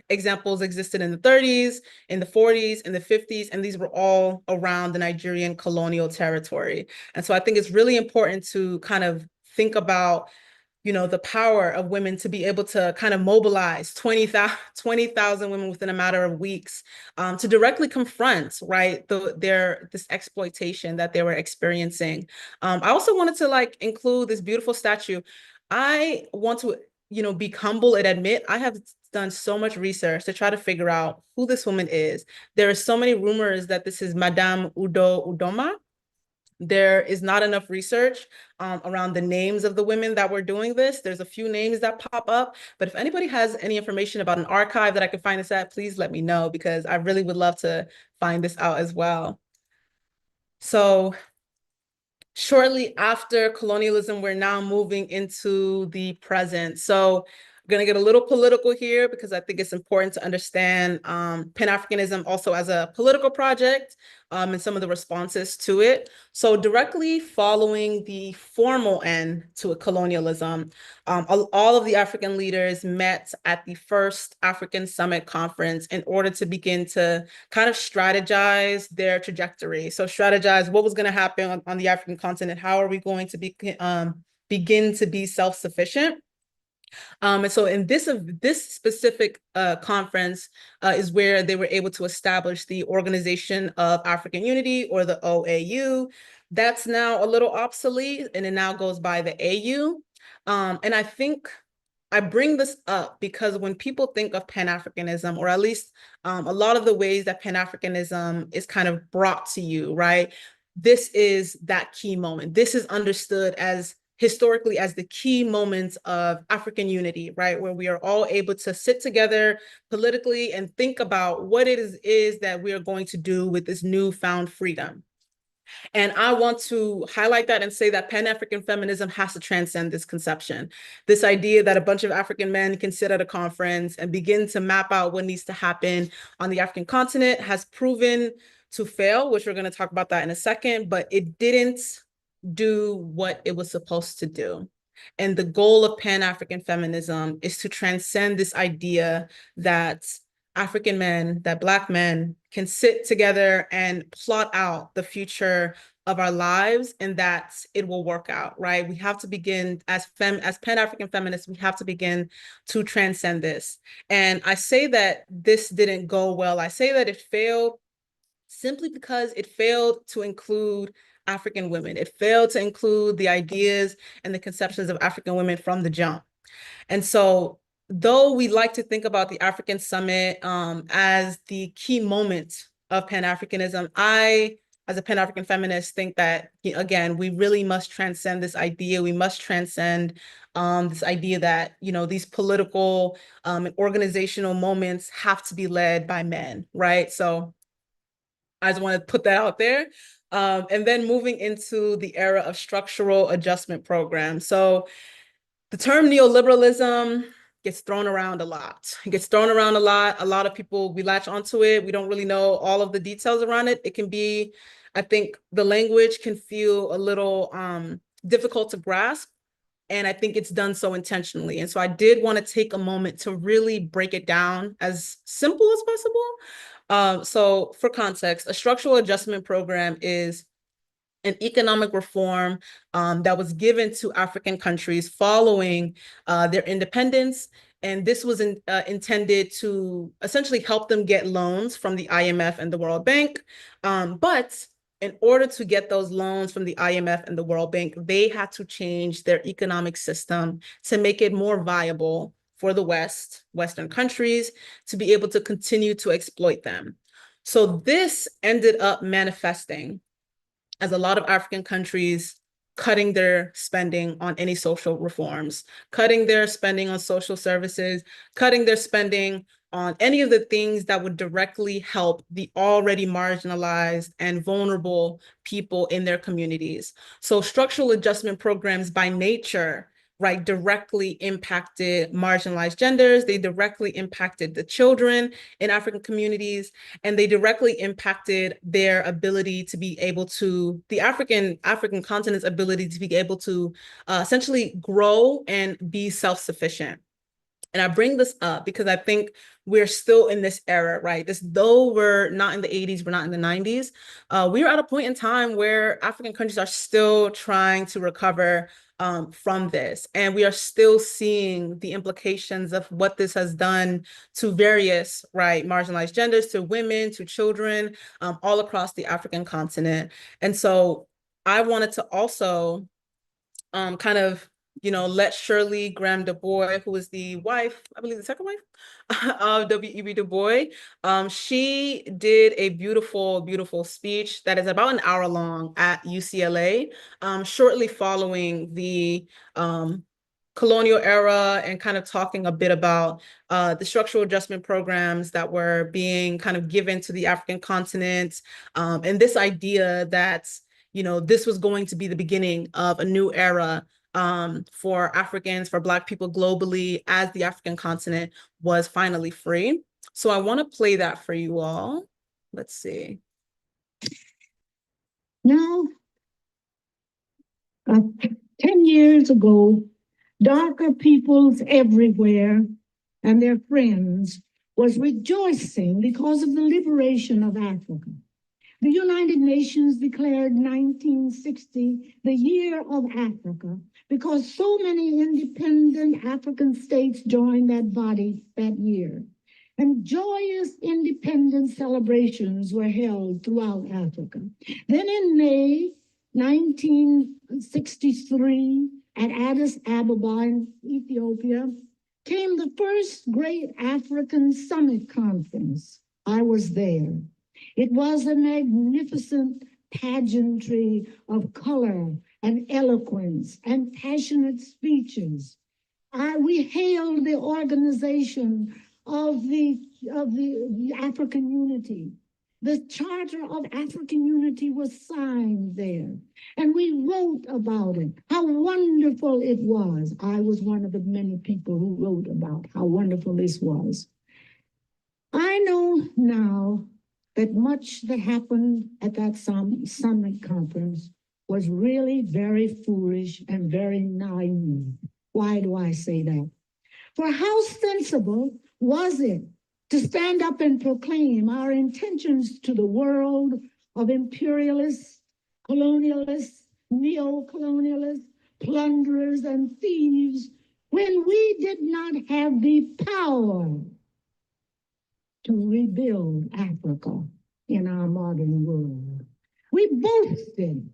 examples existed in the 30s, in the 40s, in the 50s, and these were all around the Nigerian colonial territory. And so I think it's really important to kind of think about the power of women to be able to kind of mobilize 20,000 women within a matter of weeks to directly confront, right, this exploitation that they were experiencing. I also wanted to include this beautiful statue. I want to, be humble and admit I have done so much research to try to figure out who this woman is. There are so many rumors that this is Madame Udo Udoma. There is not enough research around the names of the women that were doing this. There's a few names that pop up, but if anybody has any information about an archive that I could find this at, please let me know, because I really would love to find this out as well. So shortly after colonialism, we're now moving into the present. So I'm going to get a little political here because I think it's important to understand Pan-Africanism also as a political project and some of the responses to it. So directly following the formal end to colonialism, all of the African leaders met at the first African Summit Conference in order to begin to kind of strategize their trajectory. So strategize what was going to happen on the African continent. How are we going to begin to be self-sufficient? And so in this specific conference is where they were able to establish the Organization of African Unity, or the OAU. That's now a little obsolete, and it now goes by the AU. And I think I bring this up because when people think of Pan-Africanism, or at least a lot of the ways that Pan-Africanism is kind of brought to you, right? This is that key moment. This is understood as historically as the key moments of African unity, right? Where we are all able to sit together politically and think about what it is that we are going to do with this newfound freedom. And I want to highlight that and say that Pan-African feminism has to transcend this conception. This idea that a bunch of African men can sit at a conference and begin to map out what needs to happen on the African continent has proven to fail, which we're going to talk about that in a second, but it didn't do what it was supposed to do. And the goal of Pan-African feminism is to transcend this idea that African men, that Black men can sit together and plot out the future of our lives, and that it will work out, right? We have to begin as Pan-African feminists, we have to begin to transcend this. And I say that this didn't go well. I say that it failed simply because it failed to include African women. It failed to include the ideas and the conceptions of African women from the jump. And so, though we like to think about the African Summit as the key moment of Pan-Africanism, I, as a Pan-African feminist, think that, again, we really must transcend this idea. We must transcend this idea that, these political and organizational moments have to be led by men, right? So I just want to put that out there. And then moving into the era of structural adjustment programs. So the term neoliberalism gets thrown around a lot. It gets thrown around a lot. A lot of people, we latch onto it. We don't really know all of the details around it. It can be, I think the language can feel a little difficult to grasp. And I think it's done so intentionally. And so I did want to take a moment to really break it down as simple as possible. So for context, a structural adjustment program is an economic reform that was given to African countries following their independence. And this was intended to essentially help them get loans from the IMF and the World Bank. But in order to get those loans from the IMF and the World Bank, they had to change their economic system to make it more viable for the Western countries to be able to continue to exploit them. So this ended up manifesting as a lot of African countries cutting their spending on any social reforms, cutting their spending on social services, cutting their spending on any of the things that would directly help the already marginalized and vulnerable people in their communities. So structural adjustment programs by nature, right, directly impacted marginalized genders. They directly impacted the children in African communities, and they directly impacted their ability to be able to, the African continent's ability to be able to essentially grow and be self-sufficient. And I bring this up because I think we're still in this era, right? Though we're not in the 80s, we're not in the 90s, we are at a point in time where African countries are still trying to recover from this. And we are still seeing the implications of what this has done to various, right, marginalized genders, to women, to children, all across the African continent. And so I wanted to also kind of let Shirley Graham Du Bois, who is the wife, I believe the second wife of W.E.B. Du Bois, she did a beautiful, beautiful speech that is about an hour long at UCLA, shortly following the colonial era, and kind of talking a bit about the structural adjustment programs that were being kind of given to the African continent, and this idea that this was going to be the beginning of a new era for Africans, for Black people globally, as the African continent was finally free. So I want to play that for you all. Let's see. Now, 10 years ago, darker peoples everywhere and their friends was rejoicing because of the liberation of Africa. The United Nations declared 1960 the year of Africa because so many independent African states joined that body that year. And joyous independence celebrations were held throughout Africa. Then in May 1963, at Addis Ababa in Ethiopia, came the first great African Summit Conference. I was there. It was a magnificent pageantry of color and eloquence and passionate speeches. We hailed the organization of the African Unity. The Charter of African Unity was signed there, and we wrote about it, how wonderful it was. I was one of the many people who wrote about how wonderful this was. I know now that much that happened at that summit conference was really very foolish and very naive. Why do I say that? For how sensible was it to stand up and proclaim our intentions to the world of imperialists, colonialists, neo-colonialists, plunderers, and thieves when we did not have the power to rebuild Africa in our modern world? We boasted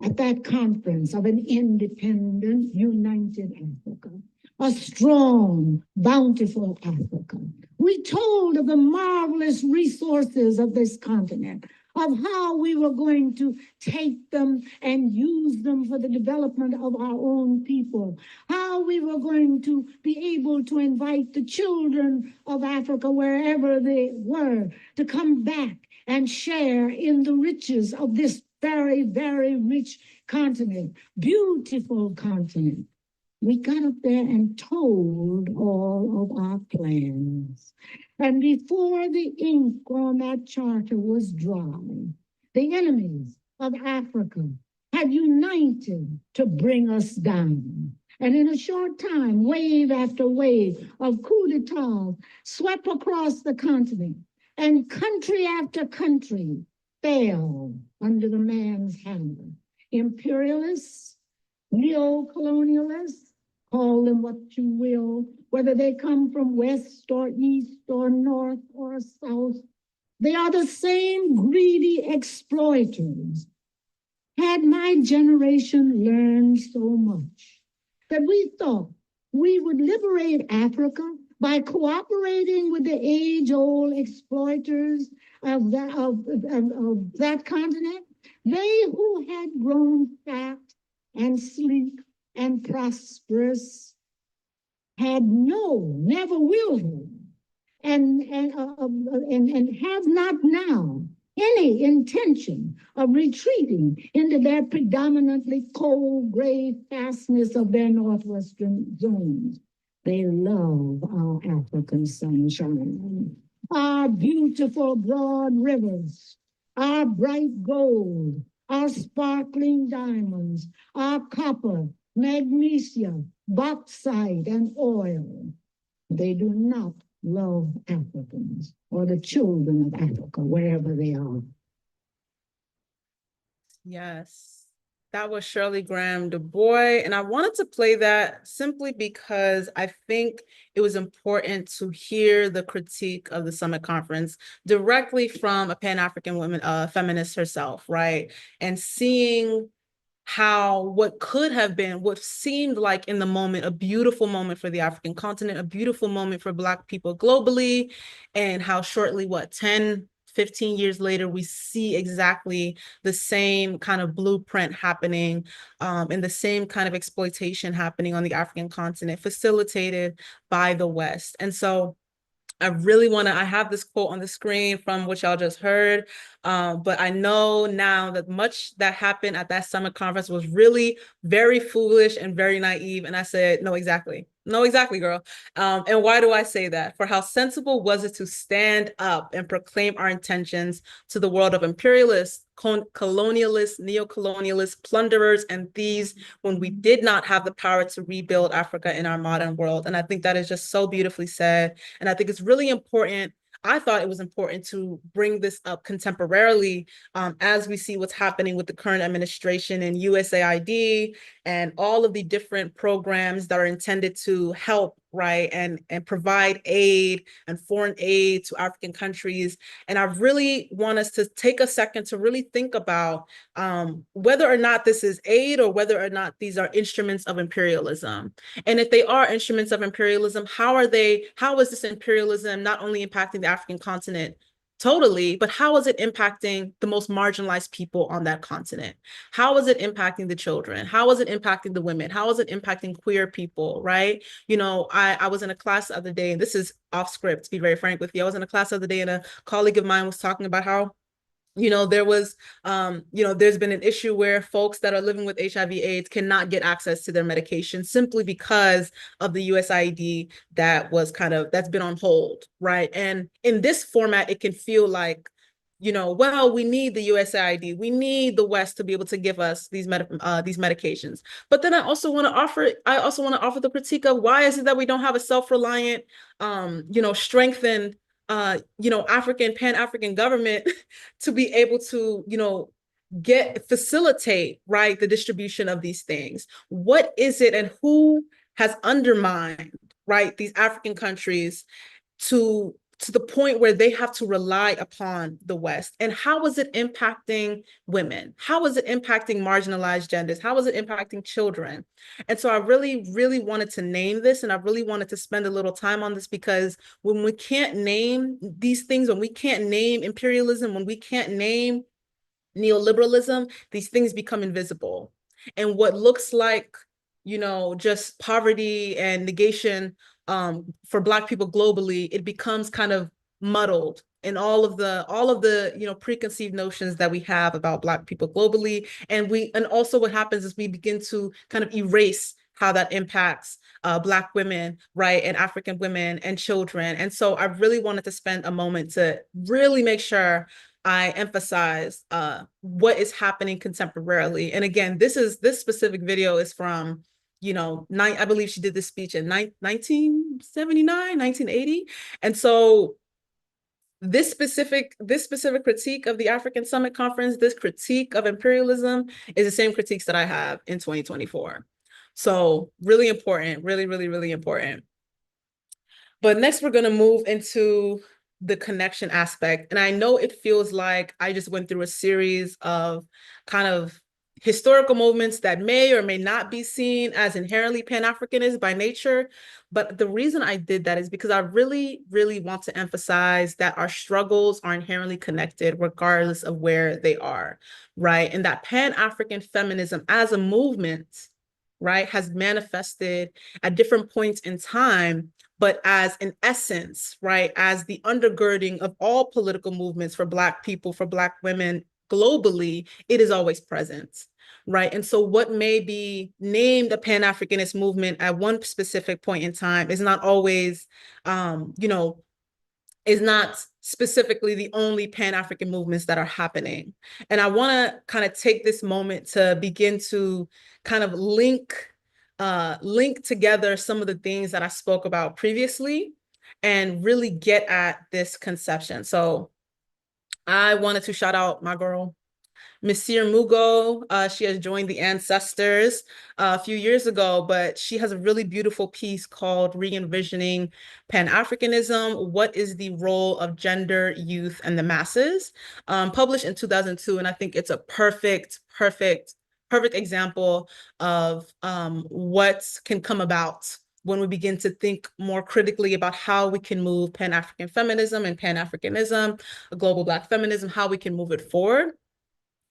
at that conference of an independent, united Africa, a strong, bountiful Africa. We told of the marvelous resources of this continent, of how we were going to take them and use them for the development of our own people, how we were going to be able to invite the children of Africa, wherever they were, to come back and share in the riches of this very, very rich continent, beautiful continent. We got up there and told all of our plans. And before the ink on that charter was dry, the enemies of Africa had united to bring us down. And in a short time, wave after wave of coup d'etat swept across the continent, and country after country fell under the man's hammer. Imperialists, neo-colonialists, call them what you will, whether they come from west or east or north or south, they are the same greedy exploiters. Had my generation learned so much that we thought we would liberate Africa by cooperating with the age-old exploiters of that continent, they who had grown fat and sleek and prosperous had never will have, and have not now any intention of retreating into their predominantly cold, gray fastness of their northwestern zones. They love our African sunshine, our beautiful broad rivers, our bright gold, our sparkling diamonds, our copper, magnesium, bauxite, and oil. They do not love Africans or the children of Africa, wherever they are. Yes, that was Shirley Graham Du Bois. And I wanted to play that simply because I think it was important to hear the critique of the summit conference directly from a Pan-African woman, feminist herself, right? And seeing how what could have been, what seemed like in the moment, a beautiful moment for the African continent, a beautiful moment for Black people globally, and how shortly, 10, 15 years later, we see exactly the same kind of blueprint happening and the same kind of exploitation happening on the African continent, facilitated by the West. And so I really want to, I have this quote on the screen from what y'all just heard, but I know now that much that happened at that summit conference was really very foolish and very naive. And I said, no, exactly. No, exactly, girl. And why do I say that? For how sensible was it to stand up and proclaim our intentions to the world of imperialists, colonialists, neo-colonialists, plunderers, and thieves when we did not have the power to rebuild Africa in our modern world. And I think that is just so beautifully said. And I think it's really important I thought it was important to bring this up contemporarily as we see what's happening with the current administration and USAID and all of the different programs that are intended to help, right, and provide aid and foreign aid to African countries. And I really want us to take a second to really think about whether or not this is aid or whether or not these are instruments of imperialism. And if they are instruments of imperialism, how is this imperialism not only impacting the African continent totally, but how is it impacting the most marginalized people on that continent? How is it impacting the children? How is it impacting the women? How is it impacting queer people, right? You know, I was in a class the other day, and this is off script, to be very frank with you. I was in a class the other day, and a colleague of mine was talking about how there was, there's been an issue where folks that are living with HIV/AIDS cannot get access to their medication simply because of the USAID that's been on hold, right? And in this format, it can feel like, well, we need the USAID, we need the West to be able to give us these medications. But then I also want to offer the critique of why is it that we don't have a self-reliant, strengthened African Pan-African government to be able to, facilitate, right, the distribution of these things. What is it and who has undermined, right, these African countries to the point where they have to rely upon the West? And how is it impacting women? How is it impacting marginalized genders? How is it impacting children? And so I really, really wanted to name this, and I really wanted to spend a little time on this, because when we can't name these things, when we can't name imperialism, when we can't name neoliberalism, these things become invisible. And what looks like, just poverty and negation for Black people globally, it becomes kind of muddled in all of the preconceived notions that we have about Black people globally. And also what happens is we begin to kind of erase how that impacts Black women, right, and African women and children. And so I really wanted to spend a moment to really make sure I emphasize what is happening contemporarily. And again, this specific video is from, I believe she did this speech in 1979, 1980. And so this specific critique of the African Summit Conference, this critique of imperialism, is the same critiques that I have in 2024. So really important, really, really, really important. But next we're going to move into the connection aspect. And I know it feels like I just went through a series of kind of historical movements that may or may not be seen as inherently Pan-Africanist by nature. But the reason I did that is because I really, really want to emphasize that our struggles are inherently connected regardless of where they are, right? And that Pan-African feminism as a movement, right, has manifested at different points in time, but as an essence, right, as the undergirding of all political movements for Black people, for Black women globally, it is always present, right? And so what may be named a Pan-Africanist movement at one specific point in time is not always, is not specifically the only Pan-African movements that are happening. And I want to kind of take this moment to begin to kind of link together some of the things that I spoke about previously and really get at this conception. So I wanted to shout out my girl, Missir Mugo. She has joined the Ancestors a few years ago, but she has a really beautiful piece called Re-envisioning Pan-Africanism: What is the Role of Gender, Youth, and the Masses? Published in 2002, and I think it's a perfect example of what can come about when we begin to think more critically about how we can move Pan-African feminism and Pan-Africanism, global Black feminism, how we can move it forward.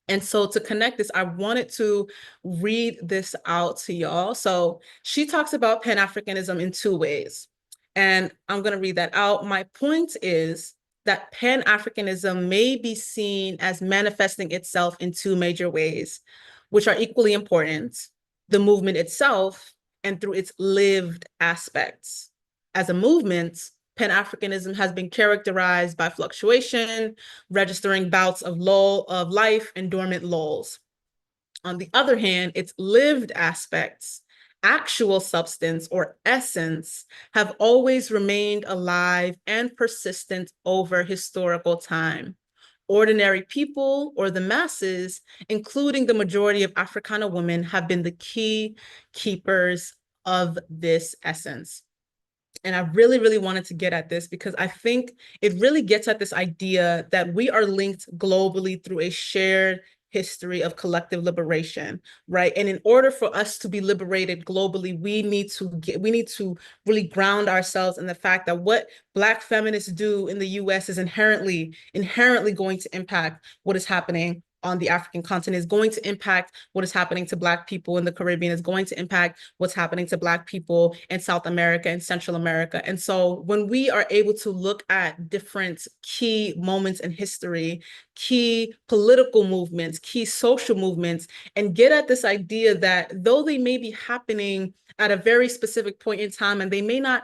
And so to connect this, I wanted to read this out to y'all. So she talks about Pan-Africanism in two ways, and I'm going to read that out. My point is that Pan-Africanism may be seen as manifesting itself in two major ways, which are equally important: the movement itself and through its lived aspects. As a movement, Pan-Africanism has been characterized by fluctuation, registering bouts of life and dormant lulls. On the other hand, its lived aspects actual substance or essence have always remained alive and persistent over historical time. Ordinary people or the masses, including the majority of Africana women, have been the key keepers of this essence. And I really, really wanted to get at this because I think it really gets at this idea that we are linked globally through a shared history of collective liberation, right? And in order for us to be liberated globally, we need to really ground ourselves in the fact that what Black feminists do in the US is inherently going to impact what is happening on the African continent, is going to impact what is happening to Black people in the Caribbean, is going to impact what's happening to Black people in South America and Central America. And so when we are able to look at different key moments in history, key political movements, key social movements, and get at this idea that though they may be happening at a very specific point in time, and they may not,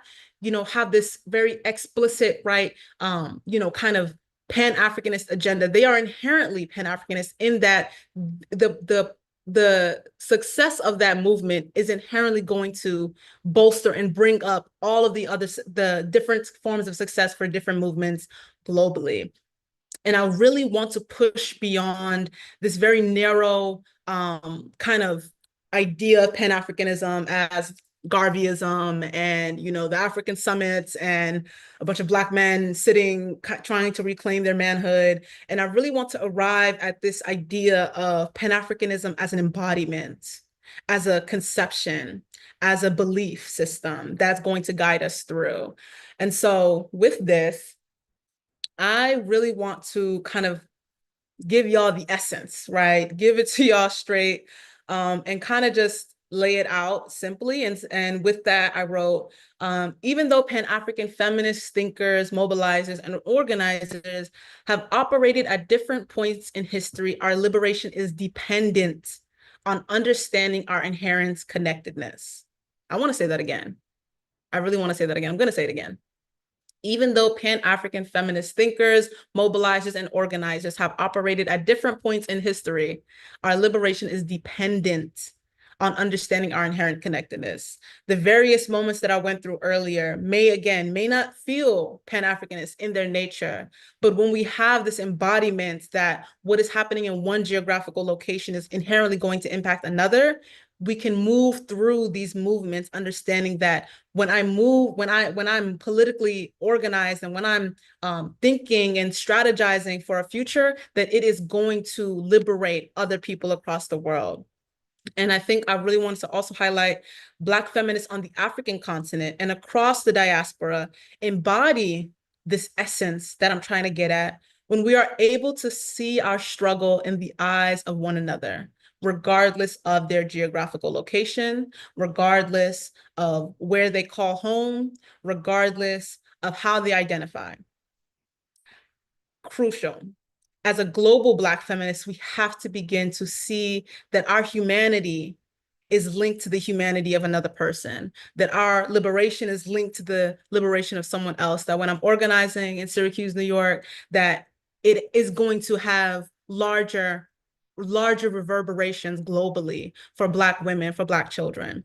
have this very explicit, right, kind of Pan-Africanist agenda, they are inherently Pan-Africanist in that the success of that movement is inherently going to bolster and bring up all of the different forms of success for different movements globally. And I really want to push beyond this very narrow kind of idea of Pan-Africanism as Garveyism and, the African summits and a bunch of Black men sitting, trying to reclaim their manhood. And I really want to arrive at this idea of Pan-Africanism as an embodiment, as a conception, as a belief system that's going to guide us through. And so with this, I really want to kind of give y'all the essence, right? Give it to y'all straight, and kind of just lay it out simply. And with that, I wrote, even though Pan-African feminist thinkers, mobilizers, and organizers have operated at different points in history, our liberation is dependent on understanding our inherent connectedness. I want to say that again. I really want to say that again. I'm going to say it again. Even though Pan-African feminist thinkers, mobilizers, and organizers have operated at different points in history, our liberation is dependent on understanding our inherent connectedness. The various moments that I went through earlier may not feel Pan-Africanist in their nature, but when we have this embodiment that what is happening in one geographical location is inherently going to impact another, we can move through these movements, understanding that when I'm politically organized and when I'm thinking and strategizing for a future, that it is going to liberate other people across the world. And I think I really wanted to also highlight Black feminists on the African continent and across the diaspora embody this essence that I'm trying to get at when we are able to see our struggle in the eyes of one another, regardless of their geographical location, regardless of where they call home, regardless of how they identify. Crucial. As a global Black feminist, we have to begin to see that our humanity is linked to the humanity of another person, that our liberation is linked to the liberation of someone else, that when I'm organizing in Syracuse, New York, that it is going to have larger reverberations globally for Black women, for Black children.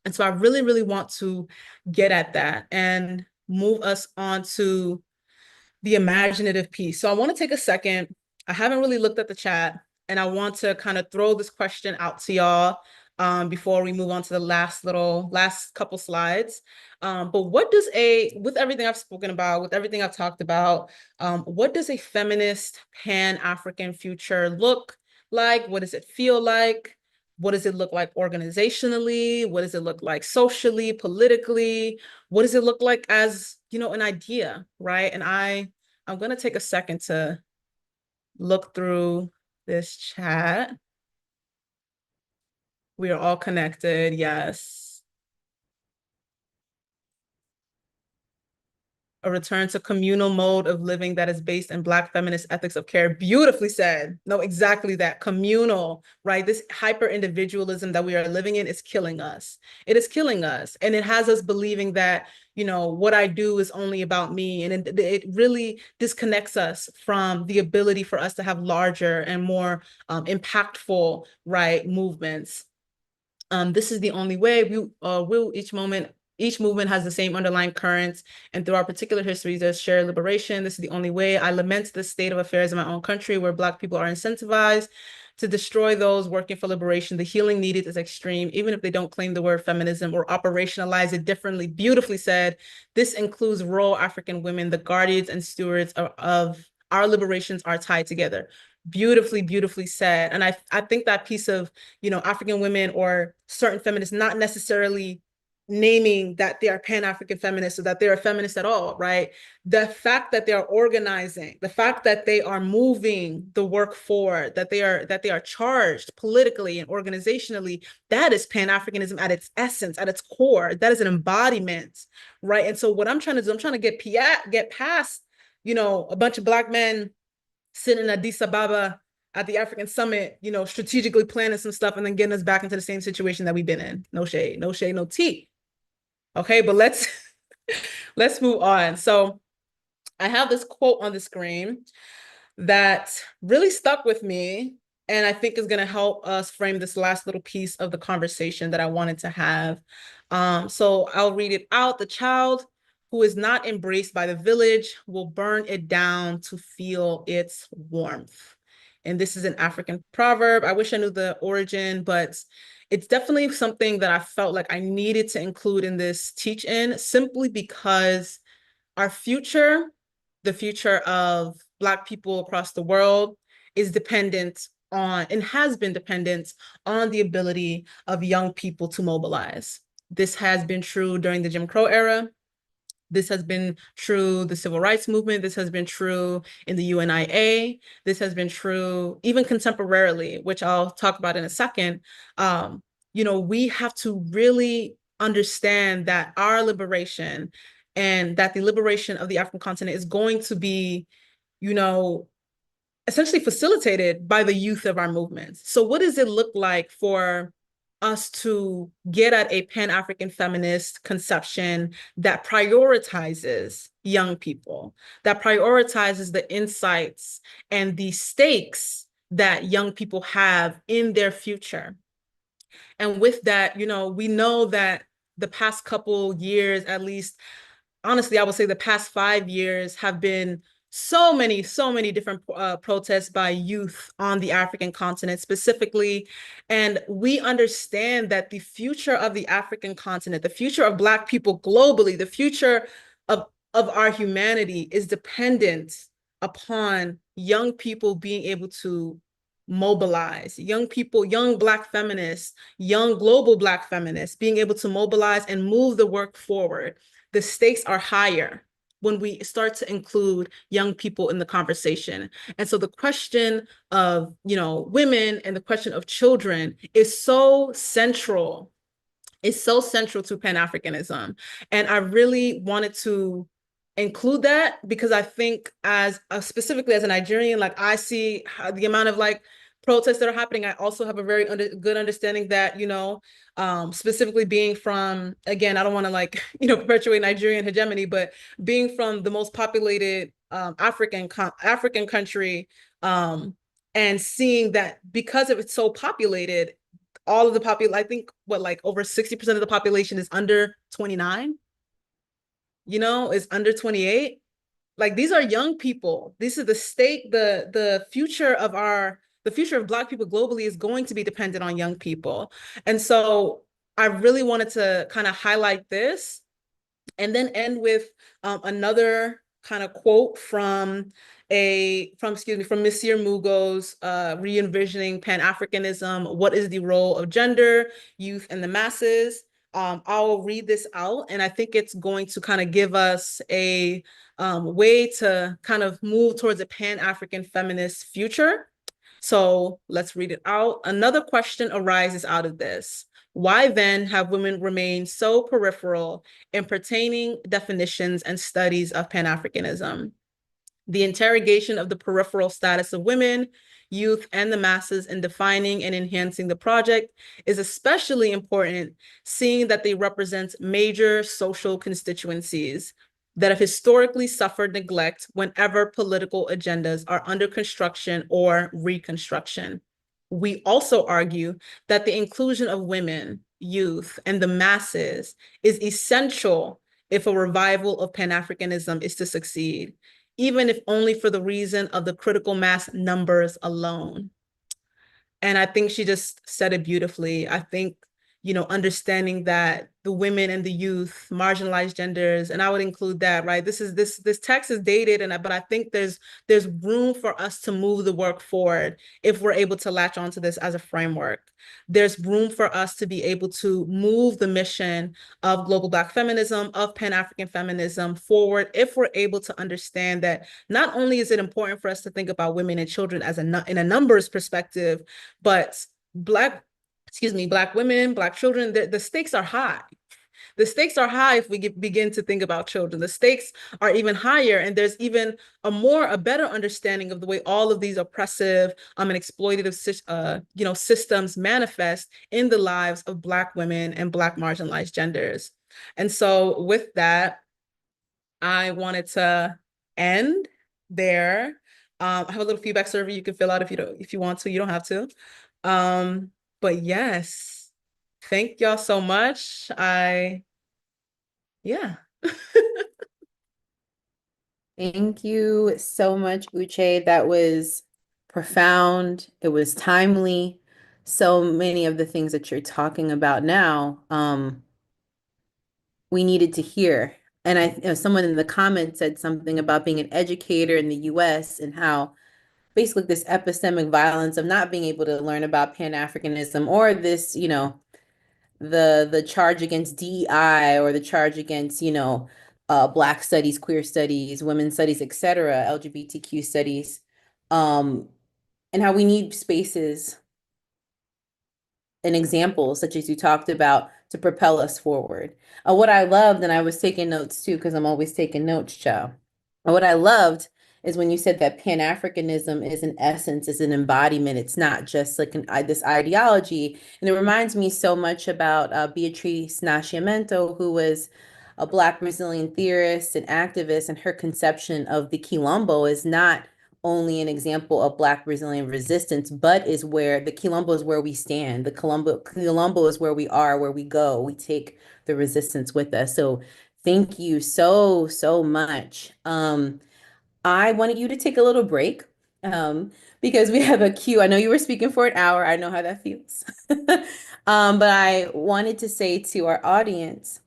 And so I really, really want to get at that and move us on to the imaginative piece. So I want to take a second. I haven't really looked at the chat, and I want to kind of throw this question out to y'all before we move on to the last couple slides. But with everything I've spoken about, with everything I've talked about, what does a feminist Pan-African future look like? What does it feel like? What does it look like organizationally? What does it look like socially, politically? What does it look like as, an idea, right? And I'm going to take a second to look through this chat. We are all connected, yes. A return to communal mode of living that is based in Black feminist ethics of care. Beautifully said. No, exactly that. Communal, right? This hyper individualism that we are living in is killing us. It is killing us. And it has us believing that, what I do is only about me. And it really disconnects us from the ability for us to have larger and more impactful, right, movements. This is the only way. Each movement has the same underlying currents, and through our particular histories, there's shared liberation. This is the only way. I lament the state of affairs in my own country where Black people are incentivized to destroy those working for liberation. The healing needed is extreme, even if they don't claim the word feminism or operationalize it differently. Beautifully said. This includes rural African women. The guardians and stewards of our liberations are tied together. Beautifully, beautifully said. And I think that piece of, African women or certain feminists not necessarily naming that they are Pan-African feminists or that they're a feminist at all, right? The fact that they are organizing, the fact that they are moving the work forward, that they are charged politically and organizationally, that is Pan-Africanism at its essence, at its core. That is an embodiment, right? And so what I'm trying to do, I'm trying to get past, a bunch of Black men sitting in Addis Ababa at the African Summit, strategically planning some stuff and then getting us back into the same situation that we've been in. No shade, no tea. Okay, but let's move on. So I have this quote on the screen that really stuck with me and I think is going to help us frame this last little piece of the conversation that I wanted to have. So I'll read it out. The child who is not embraced by the village will burn it down to feel its warmth. And this is an African proverb. I wish I knew the origin, but it's definitely something that I felt like I needed to include in this teach-in simply because our future, the future of Black people across the world, is dependent on and has been dependent on the ability of young people to mobilize. This has been true during the Jim Crow era. This has been true, the civil rights movement. This has been true in the UNIA. This has been true even contemporarily, which I'll talk about in a second. We have to really understand that our liberation and that the liberation of the African continent is going to be, essentially facilitated by the youth of our movements. So what does it look like for us to get at a Pan-African feminist conception that prioritizes young people, that prioritizes the insights and the stakes that young people have in their future? And with that, we know that the past couple years, at least, honestly, I would say the past 5 years have been so many different protests by youth on the African continent specifically. And we understand that the future of the African continent, the future of Black people globally, the future of our humanity is dependent upon young people being able to mobilize, young people, young Black feminists, young global Black feminists being able to mobilize and move the work forward. The stakes are higher when we start to include young people in the conversation. And so the question of, women and the question of children is so central. It's so central to Pan-Africanism. And I really wanted to include that because I think specifically as a Nigerian, I see the amount of protests that are happening. I also have a very good understanding that, specifically being from, again, I don't want to perpetuate Nigerian hegemony, but being from the most populated African country, and seeing that because it's so populated, all of the I think over 60% of the population is under 29, is under 28. These are young people. This is the state, the future of Black people globally is going to be dependent on young people. And so I really wanted to kind of highlight this and then end with another kind of quote from Monsieur Mugo's Re-envisioning Pan-Africanism, What is the Role of Gender, Youth, and the Masses? I'll read this out, and I think it's going to kind of give us a way to kind of move towards a Pan-African feminist future. So let's read it out. Another question arises out of this. Why then have women remained so peripheral in pertaining definitions and studies of Pan-Africanism? The interrogation of the peripheral status of women, youth, and the masses in defining and enhancing the project is especially important, seeing that they represent major social constituencies that have historically suffered neglect whenever political agendas are under construction or reconstruction. we also argue that the inclusion of women, youth, and the masses is essential if a revival of Pan-Africanism is to succeed, even if only for the reason of the critical mass numbers alone. And I think she just said it beautifully. I think, understanding that the women and the youth, marginalized genders, and I would include that, right? This text is dated, but I think there's room for us to move the work forward if we're able to latch onto this as a framework. There's room for us to be able to move the mission of global Black feminism, of Pan-African feminism forward if we're able to understand that not only is it important for us to think about women and children as in a numbers perspective, but Black women, Black children, the stakes are high. The stakes are high if we begin to think about children. The stakes are even higher, and there's even a better understanding of the way all of these oppressive and exploitative systems manifest in the lives of Black women and Black marginalized genders. And so with that, I wanted to end there. I have a little feedback survey you can fill out if you want to. You don't have to. But yes, thank y'all so much. Yeah. Thank you so much, Uche. That was profound. It was timely. So many of the things that you're talking about now, we needed to hear. And someone in the comments said something about being an educator in the US and how basically this epistemic violence of not being able to learn about Pan-Africanism or this, the charge against DEI or the charge against, Black studies, queer studies, women's studies, etc., LGBTQ studies, and how we need spaces and examples such as you talked about to propel us forward. What I loved, and I was taking notes too, because I'm always taking notes, Chow. What I loved is when you said that Pan-Africanism is an essence, is an embodiment. It's not just like this ideology. And it reminds me so much about Beatrice Nascimento, who was a Black Brazilian theorist and activist, and her conception of the Quilombo is not only an example of Black Brazilian resistance, but is where the Quilombo is where we stand. The Quilombo is where we are, where we go. We take the resistance with us. So thank you so, so much. I wanted you to take a little break because we have a queue. I know you were speaking for an hour. I know how that feels. But I wanted to say to our audience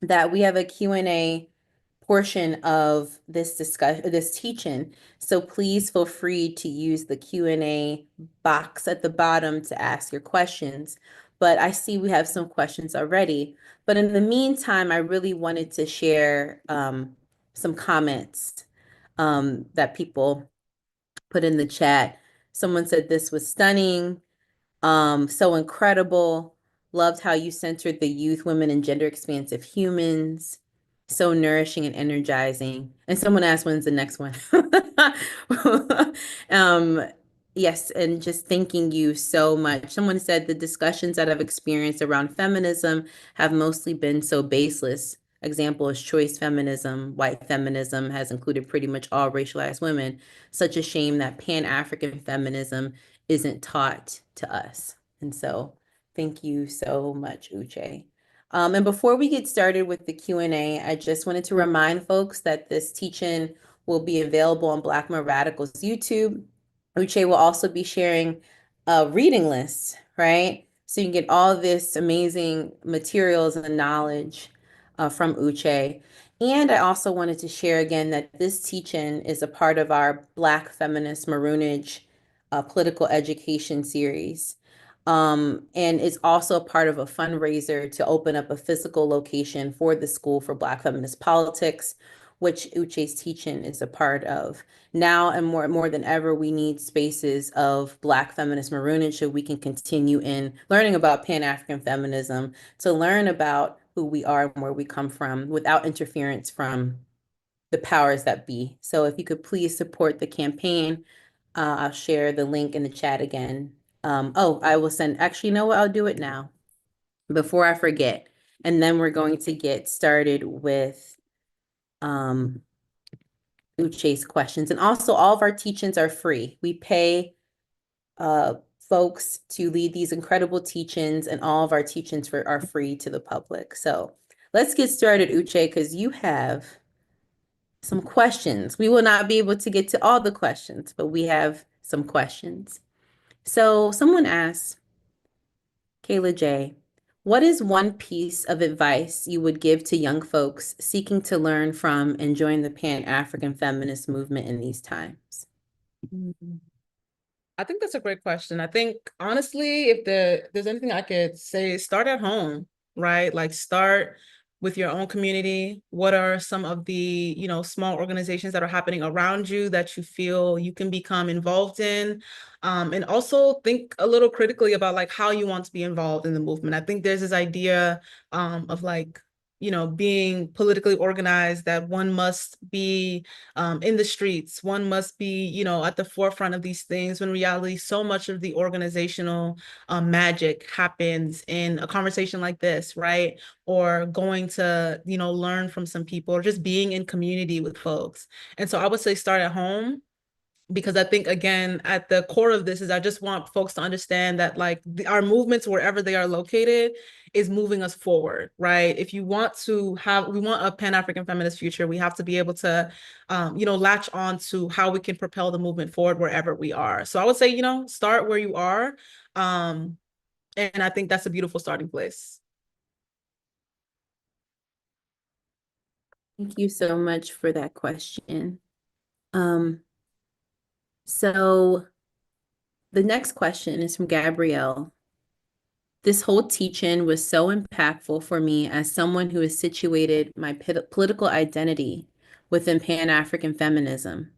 that we have a Q&A portion of this discussion, this teaching. So please feel free to use the Q&A box at the bottom to ask your questions. But I see we have some questions already. But in the meantime, I really wanted to share some comments that people put in the chat. Someone said this was stunning, so incredible. Loved how you centered the youth, women, and gender expansive humans. So nourishing and energizing. And someone asked, when's the next one? Um, yes, and just thanking you so much. Someone said the discussions that I've experienced around feminism have mostly been so baseless. Example is choice feminism. White feminism has included pretty much all racialized women. Such a shame that Pan-African feminism isn't taught to us. And so thank you so much, Uche. And before we get started with the Q&A, I just wanted to remind folks that this teaching will be available on Black More Radical's YouTube. Uche will also be sharing a reading list, right? So you can get all this amazing materials and knowledge from Uche. And I also wanted to share again that this teaching is a part of our Black feminist Marronage political education series. And it's also a part of a fundraiser to open up a physical location for the School for Black Feminist Politics, which Uche's teaching is a part of. Now and more than ever, we need spaces of Black feminist Marronage so we can continue in learning about Pan-African feminism, to learn about who we are and where we come from without interference from the powers that be. So if you could please support the campaign, I'll share the link in the chat again. I will send, actually, you know what? I'll do it now before I forget. And then we're going to get started with Uche's questions. And also all of our teachings are free. We pay folks to lead these incredible teach-ins, and all of our teach-ins are free to the public. So let's get started, Uche, because you have some questions. We will not be able to get to all the questions, but we have some questions. So someone asked, Kayla J., what is one piece of advice you would give to young folks seeking to learn from and join the Pan-African feminist movement in these times? I think that's a great question. I think honestly, if there's anything I could say, start at home, right? Like start with your own community. What are some of the, small organizations that are happening around you that you feel you can become involved in? And also think a little critically about like how you want to be involved in the movement. I think there's this idea of like, being politically organized, that one must be in the streets, one must be, at the forefront of these things, when in reality, so much of the organizational magic happens in a conversation like this, right? Or going to, learn from some people, or just being in community with folks. And so I would say start at home, because I think, again, at the core of this is I just want folks to understand that like our movements, wherever they are located, is moving us forward, right? If you want to we want a Pan-African feminist future, we have to be able to, latch on to how we can propel the movement forward wherever we are. So I would say, start where you are. And I think that's a beautiful starting place. Thank you so much for that question. So the next question is from Gabrielle. This whole teach-in was so impactful for me as someone who has situated my political identity within Pan-African feminism.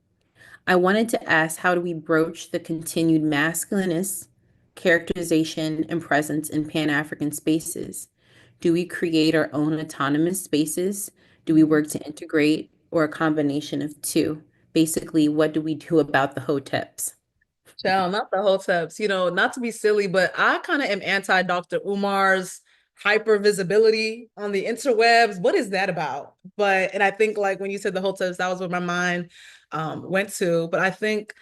I wanted to ask, how do we broach the continued masculinist characterization and presence in Pan-African spaces? Do we create our own autonomous spaces? Do we work to integrate, or a combination of two? Basically, what do we do about the hoteps? Child, not the hoteps, not to be silly, but I kind of am anti Dr. Umar's hyper visibility on the interwebs. What is that about? And I think like when you said the hoteps, that was what my mind went to. But I think,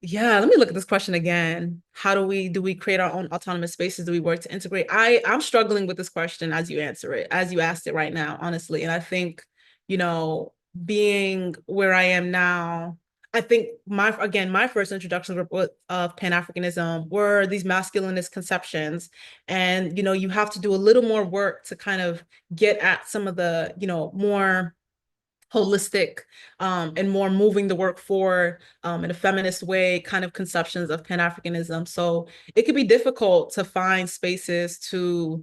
yeah, let me look at this question again. Do we create our own autonomous spaces? Do we work to integrate? I'm struggling with this question as you answer it, as you asked it right now, honestly. And I think, being where I am now, I think my first introductions of Pan-Africanism were these masculinist conceptions. And, you have to do a little more work to kind of get at some of the, more holistic and more moving the work forward in a feminist way kind of conceptions of Pan-Africanism. So it could be difficult to find spaces to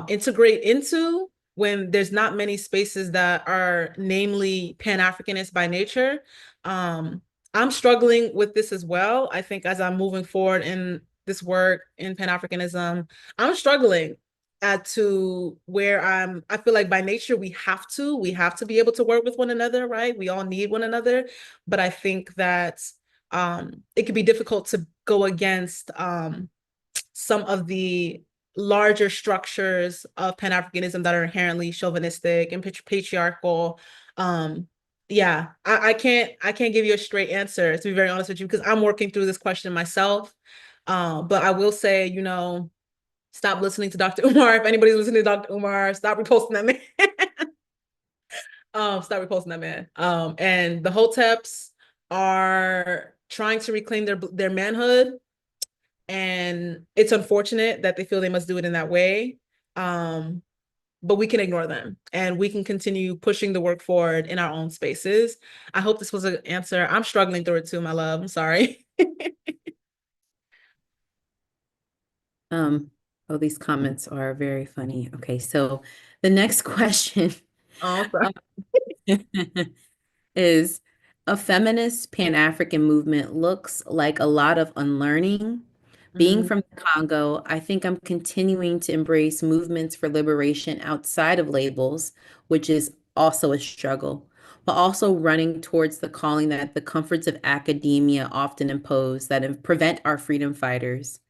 integrate into when there's not many spaces that are namely Pan-Africanist by nature. I'm struggling with this as well. I think as I'm moving forward in this work in Pan-Africanism, I'm struggling to where I feel like by nature we have to be able to work with one another, right? We all need one another. But I think that it can be difficult to go against some of the larger structures of Pan-Africanism that are inherently chauvinistic and patriarchal. Yeah, I can't give you a straight answer, to be very honest with you, because I'm working through this question myself. But I will say, stop listening to Dr. Umar. If anybody's listening to Dr. Umar, stop reposting that man. Stop reposting that man. And the Hoteps are trying to reclaim their manhood. And it's unfortunate that they feel they must do it in that way. But we can ignore them and we can continue pushing the work forward in our own spaces. I hope this was an answer. I'm struggling through it too, my love. I'm sorry. Oh, these comments are very funny. Okay, so the next question is, a feminist Pan-African movement looks like a lot of unlearning. Being from the Congo, I think I'm continuing to embrace movements for liberation outside of labels, which is also a struggle, but also running towards the calling that the comforts of academia often impose that prevent our freedom fighters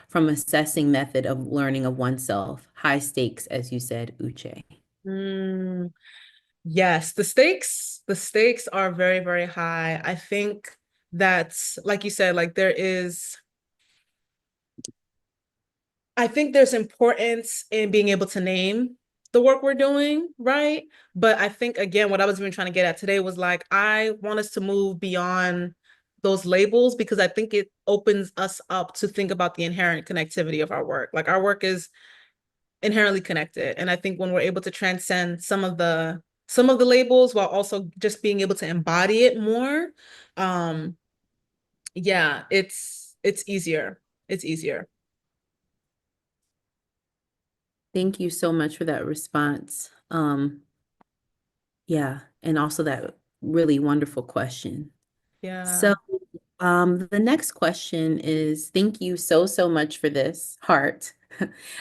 from assessing method of learning of oneself. High stakes, as you said, Uche. Yes, the stakes are very, very high. I think that's, like you said, like there is I think there's importance in being able to name the work we're doing, right? But I think, again, what I was even trying to get at today was like, I want us to move beyond those labels because I think it opens us up to think about the inherent connectivity of our work. Like our work is inherently connected. And I think when we're able to transcend some of the labels while also just being able to embody it more, um, yeah, it's easier. It's easier. Thank you so much for that response. Yeah, and also that really wonderful question. Yeah. So, the next question is, thank you so, so much for this, Heart.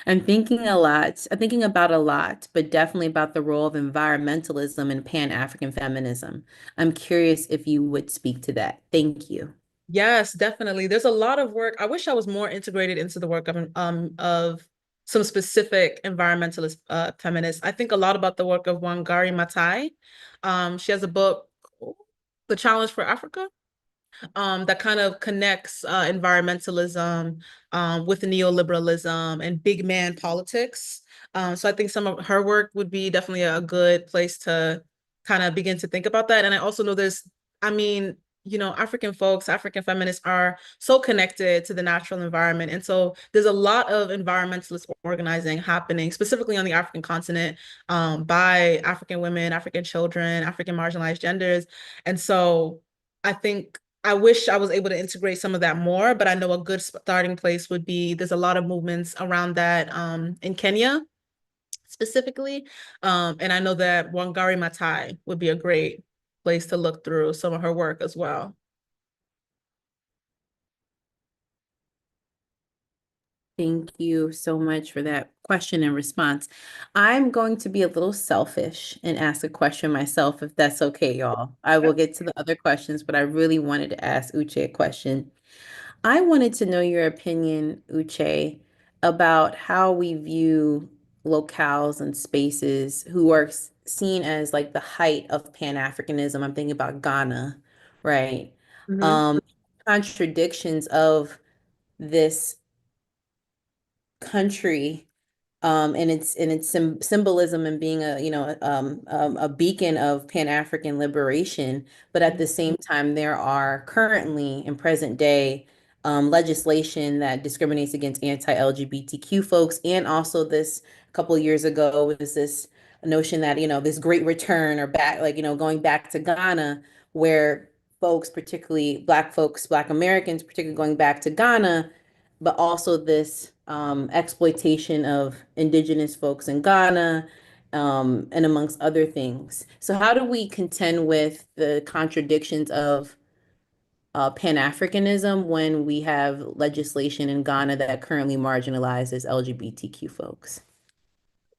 I'm thinking a lot, I'm thinking about a lot, but definitely about the role of environmentalism and Pan-African feminism. I'm curious if you would speak to that. Thank you. Yes, definitely. There's a lot of work. I wish I was more integrated into the work of some specific environmentalist feminists. I think a lot about the work of Wangari Maathai. She has a book, The Challenge for Africa, that kind of connects environmentalism with neoliberalism and big man politics. So I think some of her work would be definitely a good place to kind of begin to think about that. And I also know I mean, African folks, African feminists are so connected to the natural environment. And so there's a lot of environmentalist organizing happening, specifically on the African continent, by African women, African children, African marginalized genders. And so I think I wish I was able to integrate some of that more, but I know a good starting place would be there's a lot of movements around that in Kenya specifically. And I know that Wangari Maathai would be a great place to look through some of her work as well. Thank you so much for that question and response. I'm going to be a little selfish and ask a question myself, if that's okay, y'all. I will get to the other questions, but I really wanted to ask Uche a question. I wanted to know your opinion, Uche, about how we view locales and spaces who are seen as like the height of Pan-Africanism. I'm thinking about Ghana, right? Mhm. Um, Contradictions of this country and its symbolism and being a beacon of Pan-African liberation, but at the same time there are currently in present day legislation that discriminates against anti-LGBTQ folks, and also this a couple of years ago was this notion that this great return or back going back to Ghana, where folks, particularly Black folks, Black Americans, particularly going back to Ghana, but also this exploitation of indigenous folks in Ghana, and amongst other things. So how do we contend with the contradictions of Pan-Africanism when we have legislation in Ghana that currently marginalizes LGBTQ folks?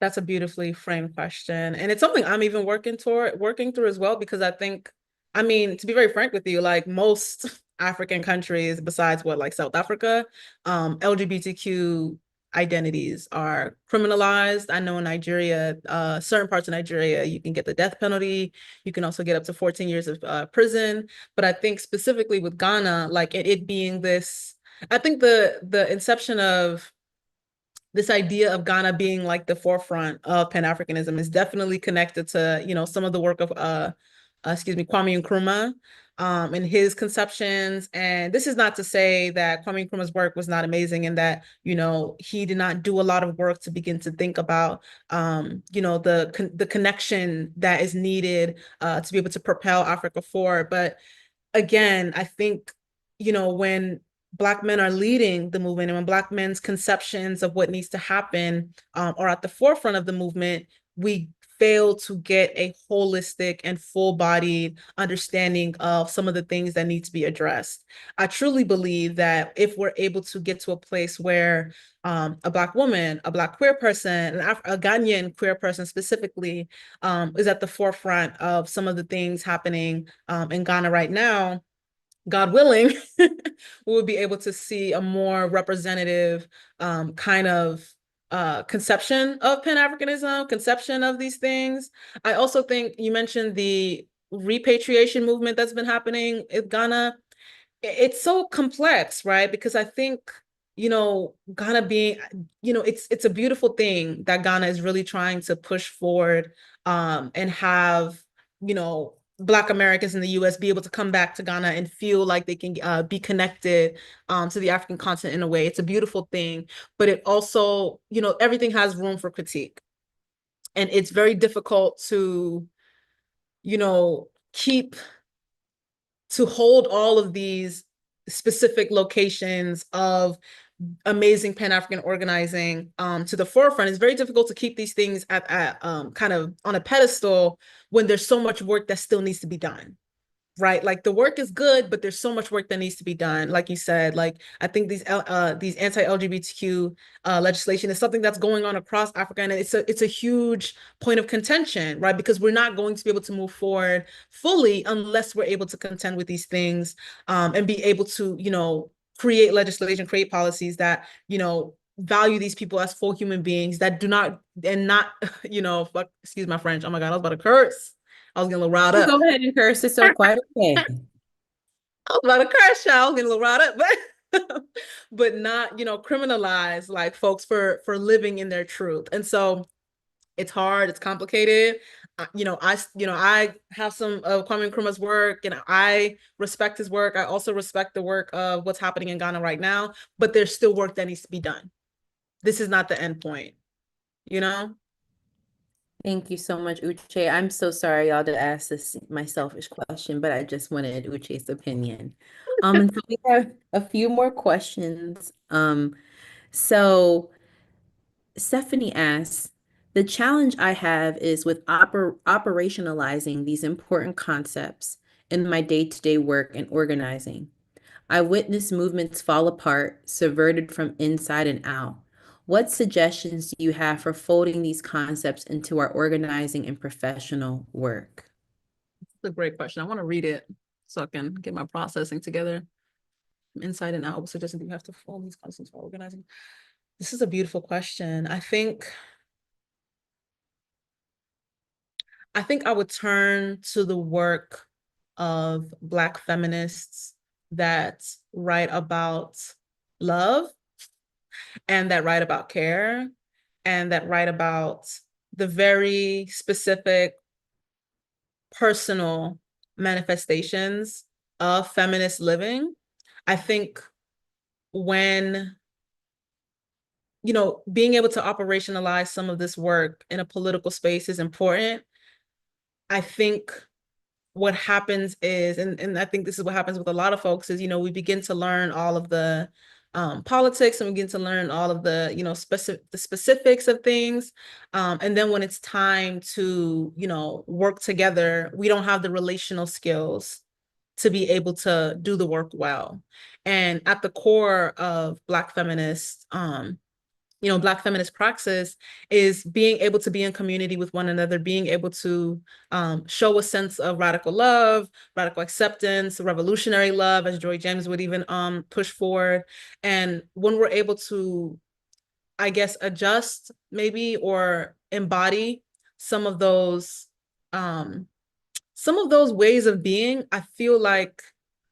That's a beautifully framed question. And it's something I'm even working through as well, because I mean, to be very frank with you, like most African countries, besides like South Africa, LGBTQ identities are criminalized. I know in Nigeria, certain parts of Nigeria, you can get the death penalty. You can also get up to 14 years of prison. But I think specifically with Ghana, like it being this, I think the inception of this idea of Ghana being like the forefront of Pan-Africanism is definitely connected to, some of the work of Kwame Nkrumah, and his conceptions. And this is not to say that Kwame Nkrumah's work was not amazing and that, he did not do a lot of work to begin to think about, the connection that is needed to be able to propel Africa forward. But again, I think, when Black men are leading the movement and when Black men's conceptions of what needs to happen are at the forefront of the movement, we fail to get a holistic and full-bodied understanding of some of the things that need to be addressed. I truly believe that if we're able to get to a place where a Black woman, a Black queer person, a Ghanaian queer person specifically, is at the forefront of some of the things happening in Ghana right now, God willing, we would be able to see a more representative kind of conception of Pan-Africanism, conception of these things. I also think you mentioned the repatriation movement that's been happening in Ghana. It's so complex, right? Because I think Ghana being, it's a beautiful thing that Ghana is really trying to push forward, and have, Black Americans in the US be able to come back to Ghana and feel like they can be connected to the African continent in a way. It's a beautiful thing, but it also, everything has room for critique. And it's very difficult to, keep to hold all of these specific locations of amazing Pan-African organizing to the forefront. It's very difficult to keep these things at kind of on a pedestal when there's so much work that still needs to be done. Right, like the work is good, but there's so much work that needs to be done. Like you said, like I think these anti-LGBTQ legislation is something that's going on across Africa, and it's a huge point of contention, right? Because we're not going to be able to move forward fully unless we're able to contend with these things, and be able to, create legislation, create policies that, value these people as full human beings that do not, and not, excuse my French. Oh my God, I was about to curse. I was getting a little riled up. Go ahead and curse. It's so quite okay. I was about to curse, child, getting a little riled up, but not, criminalize like folks for living in their truth. And so it's hard, it's complicated. I have some of Kwame Nkrumah's work, and I respect his work. I also respect the work of what's happening in Ghana right now, but there's still work that needs to be done. This is not the end point, Thank you so much, Uche. I'm so sorry, y'all, to ask this my selfish question, but I just wanted Uche's opinion. And so we have a few more questions. So Stephanie asks, the challenge I have is with operationalizing these important concepts in my day-to-day work and organizing. I witness movements fall apart, subverted from inside and out. What suggestions do you have for folding these concepts into our organizing and professional work? That's a great question. I want to read it so I can get my processing together. From inside and out. What suggestions do you have to fold these concepts for organizing? This is a beautiful question. I think I would turn to the work of Black feminists that write about love, and that write about care, and that write about the very specific personal manifestations of feminist living. I think when, being able to operationalize some of this work in a political space is important. I think what happens is, and I think this is what happens with a lot of folks, is, we begin to learn all of the politics, and we begin to learn all of the, the specifics of things. And then when it's time to, work together, we don't have the relational skills to be able to do the work well. And at the core of Black feminists, Black feminist praxis is being able to be in community with one another, being able to show a sense of radical love, radical acceptance, revolutionary love, as Joy James would even push forward. And when we're able to, I guess, adjust maybe or embody some of those ways of being, I feel like,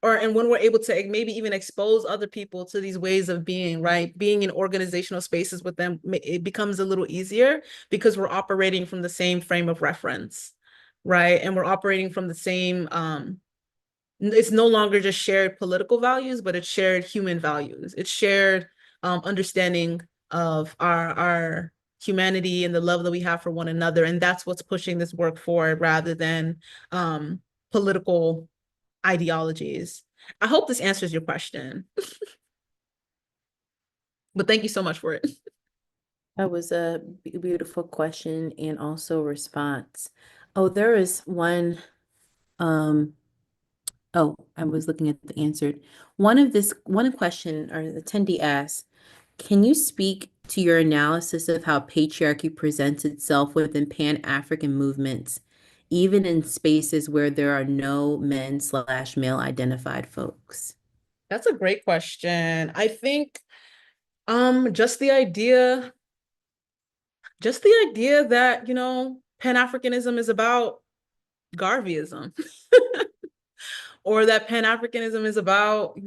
and when we're able to maybe even expose other people to these ways of being, right? Being in organizational spaces with them, it becomes a little easier because we're operating from the same frame of reference, right? And we're operating from the same, it's no longer just shared political values, but it's shared human values. It's shared understanding of our humanity and the love that we have for one another. And that's what's pushing this work forward rather than political ideologies. I hope this answers your question. But thank you so much for it. That was a beautiful question and also response. Oh, there is one. Oh, I was looking at the answered. One question or the attendee asked, can you speak to your analysis of how patriarchy presents itself within Pan-African movements, even in spaces where there are no men/male identified folks? That's a great question. I think just the idea that, Pan-Africanism is about Garveyism. Or that Pan-Africanism is about,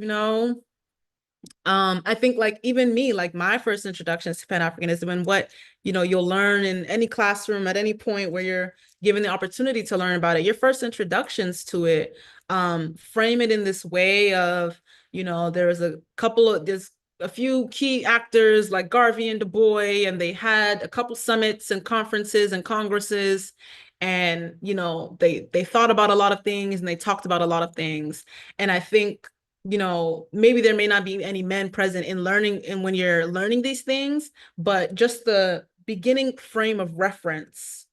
I think like even me, like my first introductions to Pan-Africanism and what, you'll learn in any classroom at any point where you're given the opportunity to learn about it, your first introductions to it, frame it in this way of, there's a few key actors like Garvey and Du Bois, and they had a couple summits and conferences and congresses. And, they thought about a lot of things and they talked about a lot of things. And I think maybe there may not be any men present in learning and when you're learning these things, but just the beginning frame of reference,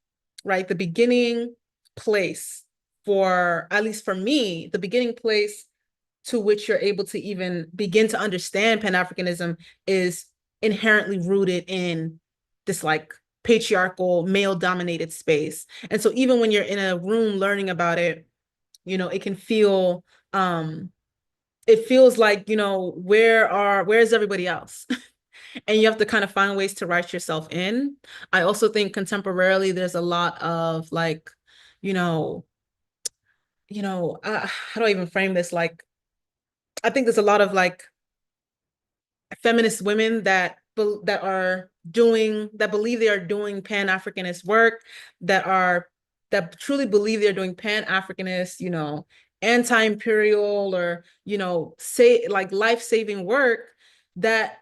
right? The beginning place for, at least for me, the beginning place to which you're able to even begin to understand Pan-Africanism is inherently rooted in this like patriarchal male dominated space. And so even when you're in a room learning about it, it can feel, it feels like, where's everybody else? And you have to kind of find ways to write yourself in. I also think contemporarily there's a lot of like, how do I even frame this? Like, I think there's a lot of like feminist women that believe they are doing Pan-Africanist work, that truly believe they're doing Pan-Africanist, anti-imperial or, say like life-saving work that,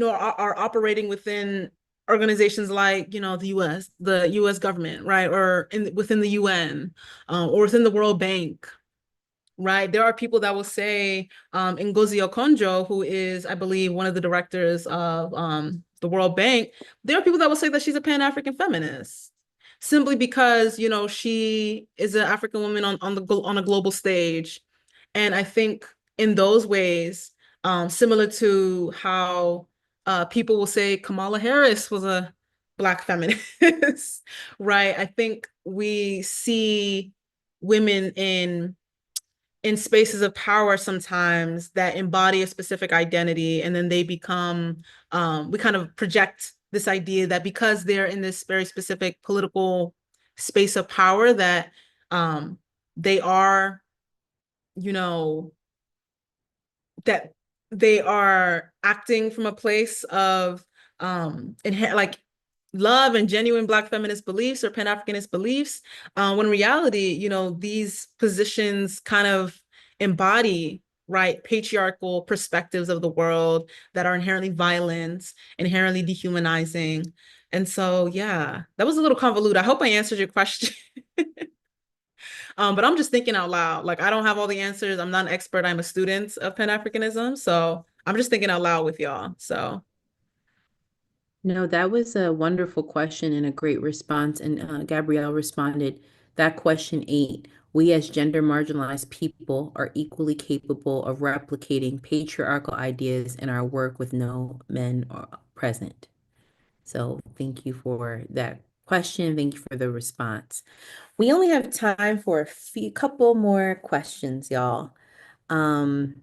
are operating within organizations like, the US government, right? Or within the UN, or within the World Bank, right? There are people that will say, Ngozi Okonjo, who is, I believe, one of the directors of the World Bank, there are people that will say that she's a Pan-African feminist, simply because, she is an African woman on a global stage. And I think in those ways, similar to how people will say Kamala Harris was a Black feminist, right? I think we see women in spaces of power sometimes that embody a specific identity, and then they become, we kind of project this idea that because they're in this very specific political space of power that they are, that they are acting from a place of like love and genuine Black feminist beliefs or Pan-Africanist beliefs, when in reality, these positions kind of embody, right, patriarchal perspectives of the world that are inherently violent, inherently dehumanizing. And so, yeah, that was a little convoluted. I hope I answered your question. But I'm just thinking out loud. Like, I don't have all the answers. I'm not an expert. I'm a student of Pan-Africanism. So I'm just thinking out loud with y'all. So No, that was a wonderful question and a great response. And Gabrielle responded, that question 8, we as gender marginalized people are equally capable of replicating patriarchal ideas in our work with no men present. So thank you for that question. Thank you for the response. We only have time for couple more questions, y'all. And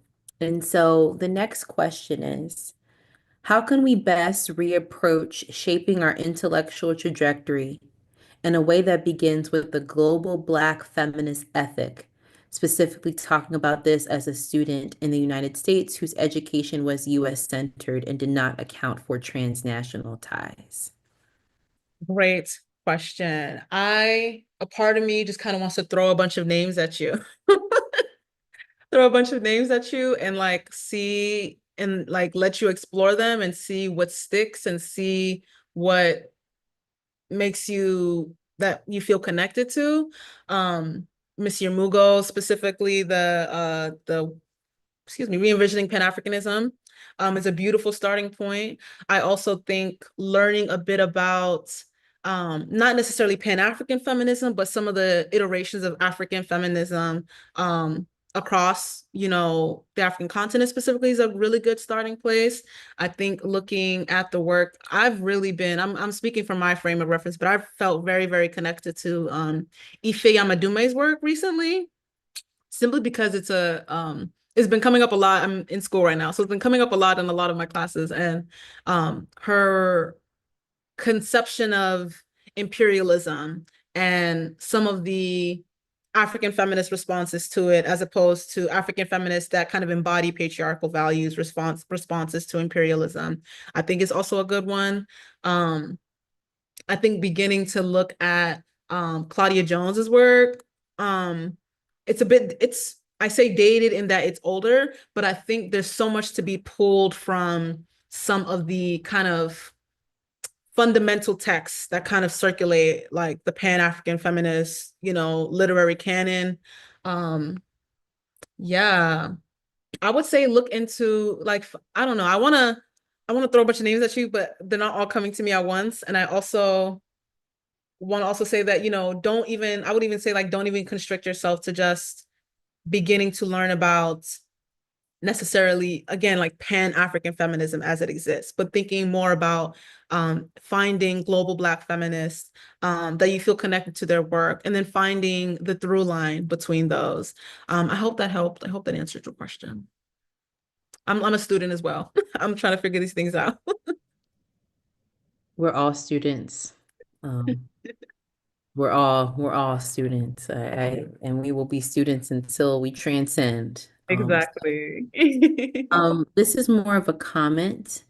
so the next question is, how can we best reapproach shaping our intellectual trajectory in a way that begins with the global Black feminist ethic, specifically talking about this as a student in the United States whose education was US centered and did not account for transnational ties? great question. A part of me just kind of wants to throw a bunch of names at you. Throw a bunch of names at you and like see and like let you explore them and see what sticks and see what makes you that you feel connected to. Monsieur Mugo, specifically the re-envisioning Pan-Africanism, is a beautiful starting point. I also think learning a bit about not necessarily Pan-African feminism, but some of the iterations of African feminism across, the African continent specifically is a really good starting place. I think looking at the work, I'm speaking from my frame of reference, but I've felt very, very connected to Ife Yamadume's work recently, simply because it's been coming up a lot. I'm in school right now, so it's been coming up a lot in a lot of my classes, and her conception of imperialism and some of the African feminist responses to it, as opposed to African feminists that kind of embody patriarchal values, responses to imperialism, I think is also a good one. I think beginning to look at Claudia Jones's work, it's I say dated in that it's older, but I think there's so much to be pulled from some of the kind of fundamental texts that kind of circulate, like the Pan-African feminist, literary canon. Yeah, I would say look into, like, I don't know, I want to throw a bunch of names at you, but they're not all coming to me at once. And I also want to also say that, I would even say, like, don't even constrict yourself to just beginning to learn about necessarily, again, like Pan-African feminism as it exists, but thinking more about finding global Black feminists that you feel connected to their work, and then finding the through line between those. I hope that helped. I hope that answered your question. I'm a student as well. I'm trying to figure these things out. We're all students. We're all students. And we will be students until we transcend. Exactly. This is more of a comment.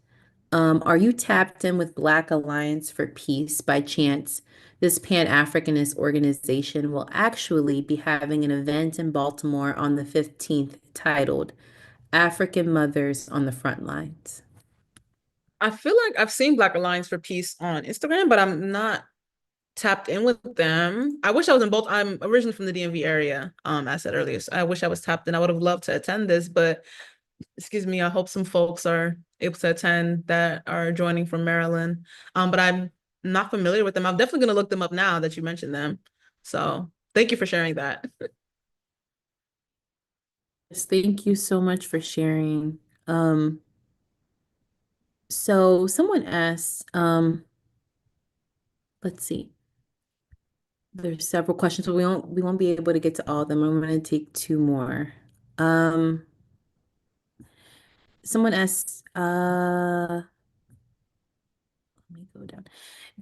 Are you tapped in with Black Alliance for Peace by chance? This Pan-Africanist organization will actually be having an event in Baltimore on the 15th titled African Mothers on the Front Lines. I feel like I've seen Black Alliance for Peace on Instagram, but I'm not tapped in with them. I wish I was in both. I'm originally from the DMV area, as I said earlier. So I wish I was tapped in. I would have loved to attend this, but excuse me, I hope some folks are able to attend that are joining from Maryland. But I'm not familiar with them. I'm definitely going to look them up now that you mentioned them. So thank you for sharing that. Yes, thank you so much for sharing. So someone asked, let's see. There's several questions, but we won't be able to get to all of them. I'm going to take two more. Someone asked, let me go down.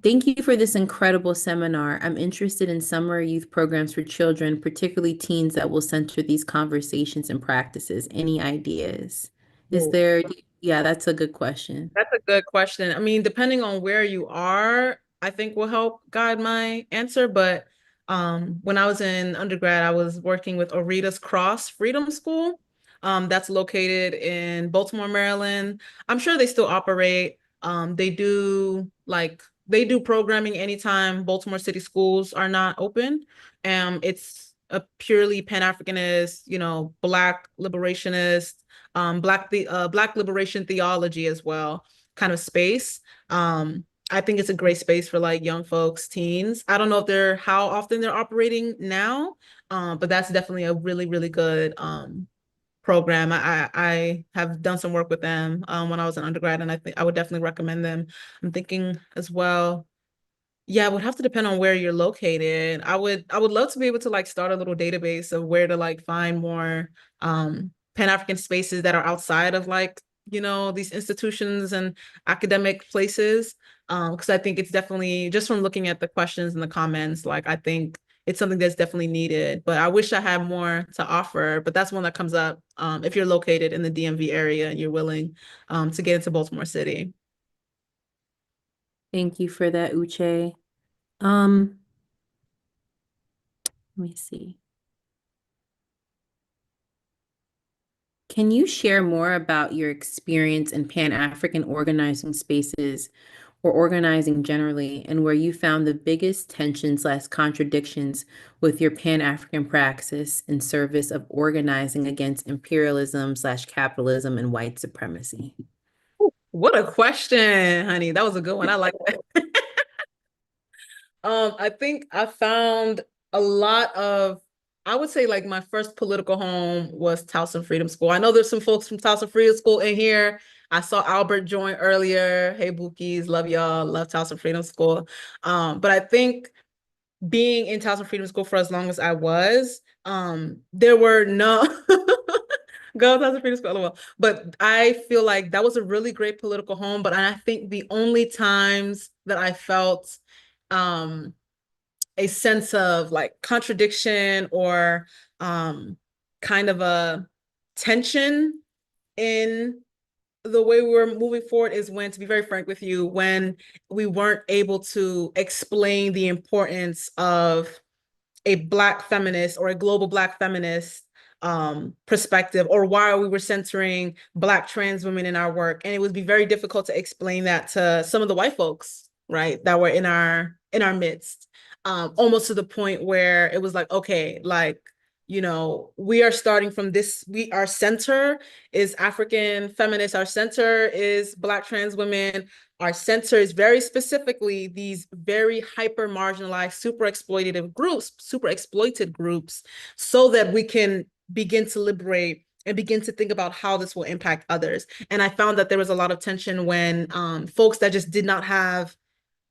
Thank you for this incredible seminar. I'm interested in summer youth programs for children, particularly teens, that will center these conversations and practices. Any ideas? Is there, yeah, that's a good question. That's a good question. I mean, depending on where you are, I think will help guide my answer. But when I was in undergrad, I was working with Orita's Cross Freedom School. That's located in Baltimore, Maryland. I'm sure they still operate. They do programming anytime Baltimore City schools are not open. It's a purely Pan-Africanist, Black liberationist, Black liberation theology as well kind of space. I think it's a great space for like young folks, teens. I don't know how often they're operating now, but that's definitely a really, really good program. I have done some work with them when I was an undergrad, and I think I would definitely recommend them. I'm thinking as well. Yeah, it would have to depend on where you're located. I would love to be able to like start a little database of where to like find more Pan-African spaces that are outside of like, these institutions and academic places. Because I think it's definitely, just from looking at the questions and the comments, like I think it's something that's definitely needed. But I wish I had more to offer. But that's one that comes up if you're located in the DMV area and you're willing to get into Baltimore City. Thank you for that, Uche. Let me see. Can you share more about your experience in Pan-African organizing spaces or organizing generally, and where you found the biggest tensions/contradictions with your Pan-African praxis in service of organizing against imperialism/capitalism and white supremacy? What a question, honey. That was a good one. I like that. I think I found a lot of, I would say like my first political home was Towson Freedom School. I know there's some folks from Towson Freedom School in here. I saw Albert join earlier. Hey, Bookies, love y'all. Love Towson Freedom School. But I think being in Towson Freedom School for as long as I was, there were no go Towson Freedom School, LOL. But I feel like that was a really great political home. But I think the only times that I felt a sense of like contradiction or kind of a tension in the way we were moving forward is when, to be very frank with you, when we weren't able to explain the importance of a Black feminist or a global Black feminist perspective, or why we were centering Black trans women in our work. And it would be very difficult to explain that to some of the white folks, right, that were in our midst, almost to the point where it was like, okay, like, you know, we are starting from this, our center is African feminists, our center is Black trans women, our center is very specifically these very hyper marginalized, super exploited groups, so that we can begin to liberate and begin to think about how this will impact others. And I found that there was a lot of tension when folks that just did not have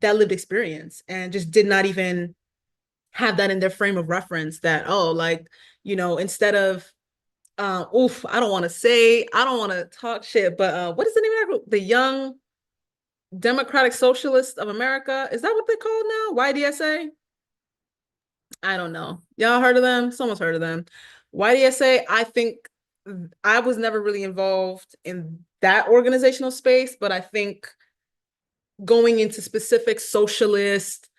that lived experience and just did not even have that in their frame of reference, that, oh, like, you know, instead of I don't want to talk shit, but what is the name of that group? The Young Democratic Socialists of America. Is that what they're called now? YDSA? I don't know. Y'all heard of them? Someone's heard of them. YDSA, I think I was never really involved in that organizational space, but I think going into specific socialist,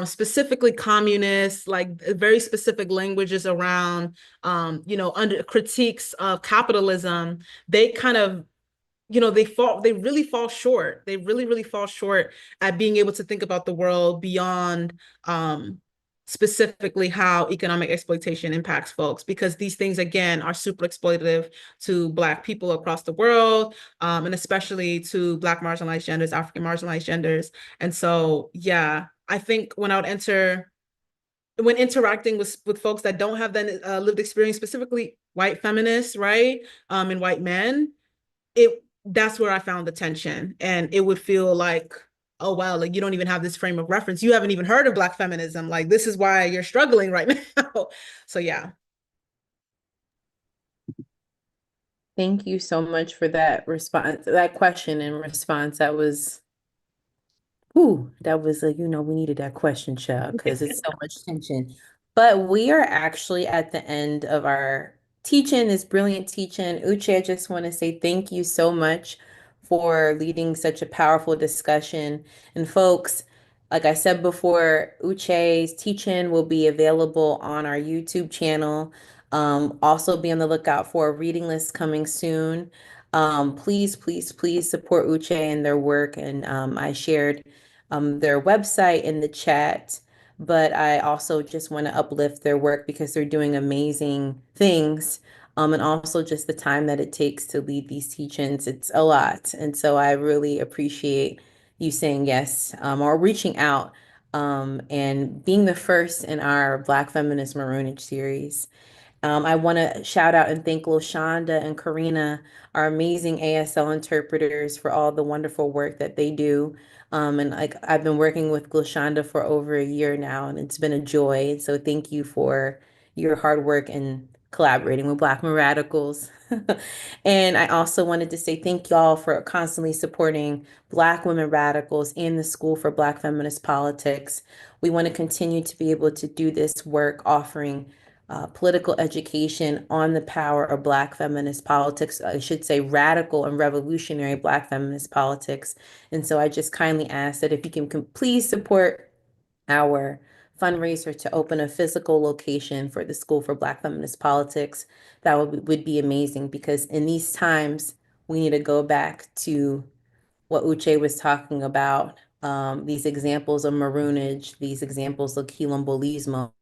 specifically communist, like very specific languages around, you know, under critiques of capitalism, they kind of, you know, they really fall short. They really fall short at being able to think about the world beyond specifically how economic exploitation impacts folks, because these things, again, are super exploitative to Black people across the world, and especially to Black marginalized genders, African marginalized genders. And so, yeah, I think when interacting with folks that don't have that lived experience, specifically white feminists, right, and white men, that's where I found the tension. And it would feel like, oh, wow, like you don't even have this frame of reference. You haven't even heard of Black feminism. Like, this is why you're struggling right now. So, yeah. Thank you so much for that response, that question and response. That was, you know, we needed that question, Chuck, because it's so much tension. But we are actually at the end of our teaching, this brilliant teaching. Uche, I just want to say thank you so much for leading such a powerful discussion. And folks, like I said before, Uche's teaching will be available on our YouTube channel. Also be on the lookout for a reading list coming soon. Please, please, please support Uche and their work. And I shared their website in the chat, but I also just want to uplift their work because they're doing amazing things. And also just the time that it takes to lead these teachings. It's a lot. And so I really appreciate you saying yes, or reaching out, and being the first in our Black Feminist Marronage series. I want to shout out and thank Loshonda and Karina, our amazing ASL interpreters, for all the wonderful work that they do. And like I've been working with Gloshonda for over a year now, and it's been a joy. So thank you for your hard work and collaborating with Black Men Radicals. And I also wanted to say thank y'all for constantly supporting Black women radicals and the School for Black Feminist Politics. We want to continue to be able to do this work, offering political education on the power of Black feminist politics, I should say radical and revolutionary Black feminist politics. And so I just kindly ask that if you can please support our fundraiser to open a physical location for the School for Black Feminist Politics, that would be amazing, because in these times, we need to go back to what Uche was talking about, these examples of Marronage, these examples of quilombolismo,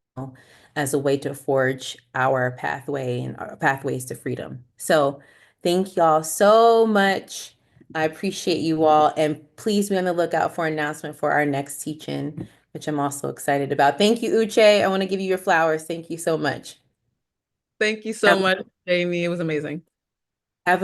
as a way to forge our pathway and our pathways to freedom. So thank y'all so much. I appreciate you all. And please be on the lookout for an announcement for our next teaching, which I'm also excited about. Thank you, Uche. I want to give you your flowers. Thank you so much. Thank you so much, Jamie. It was amazing.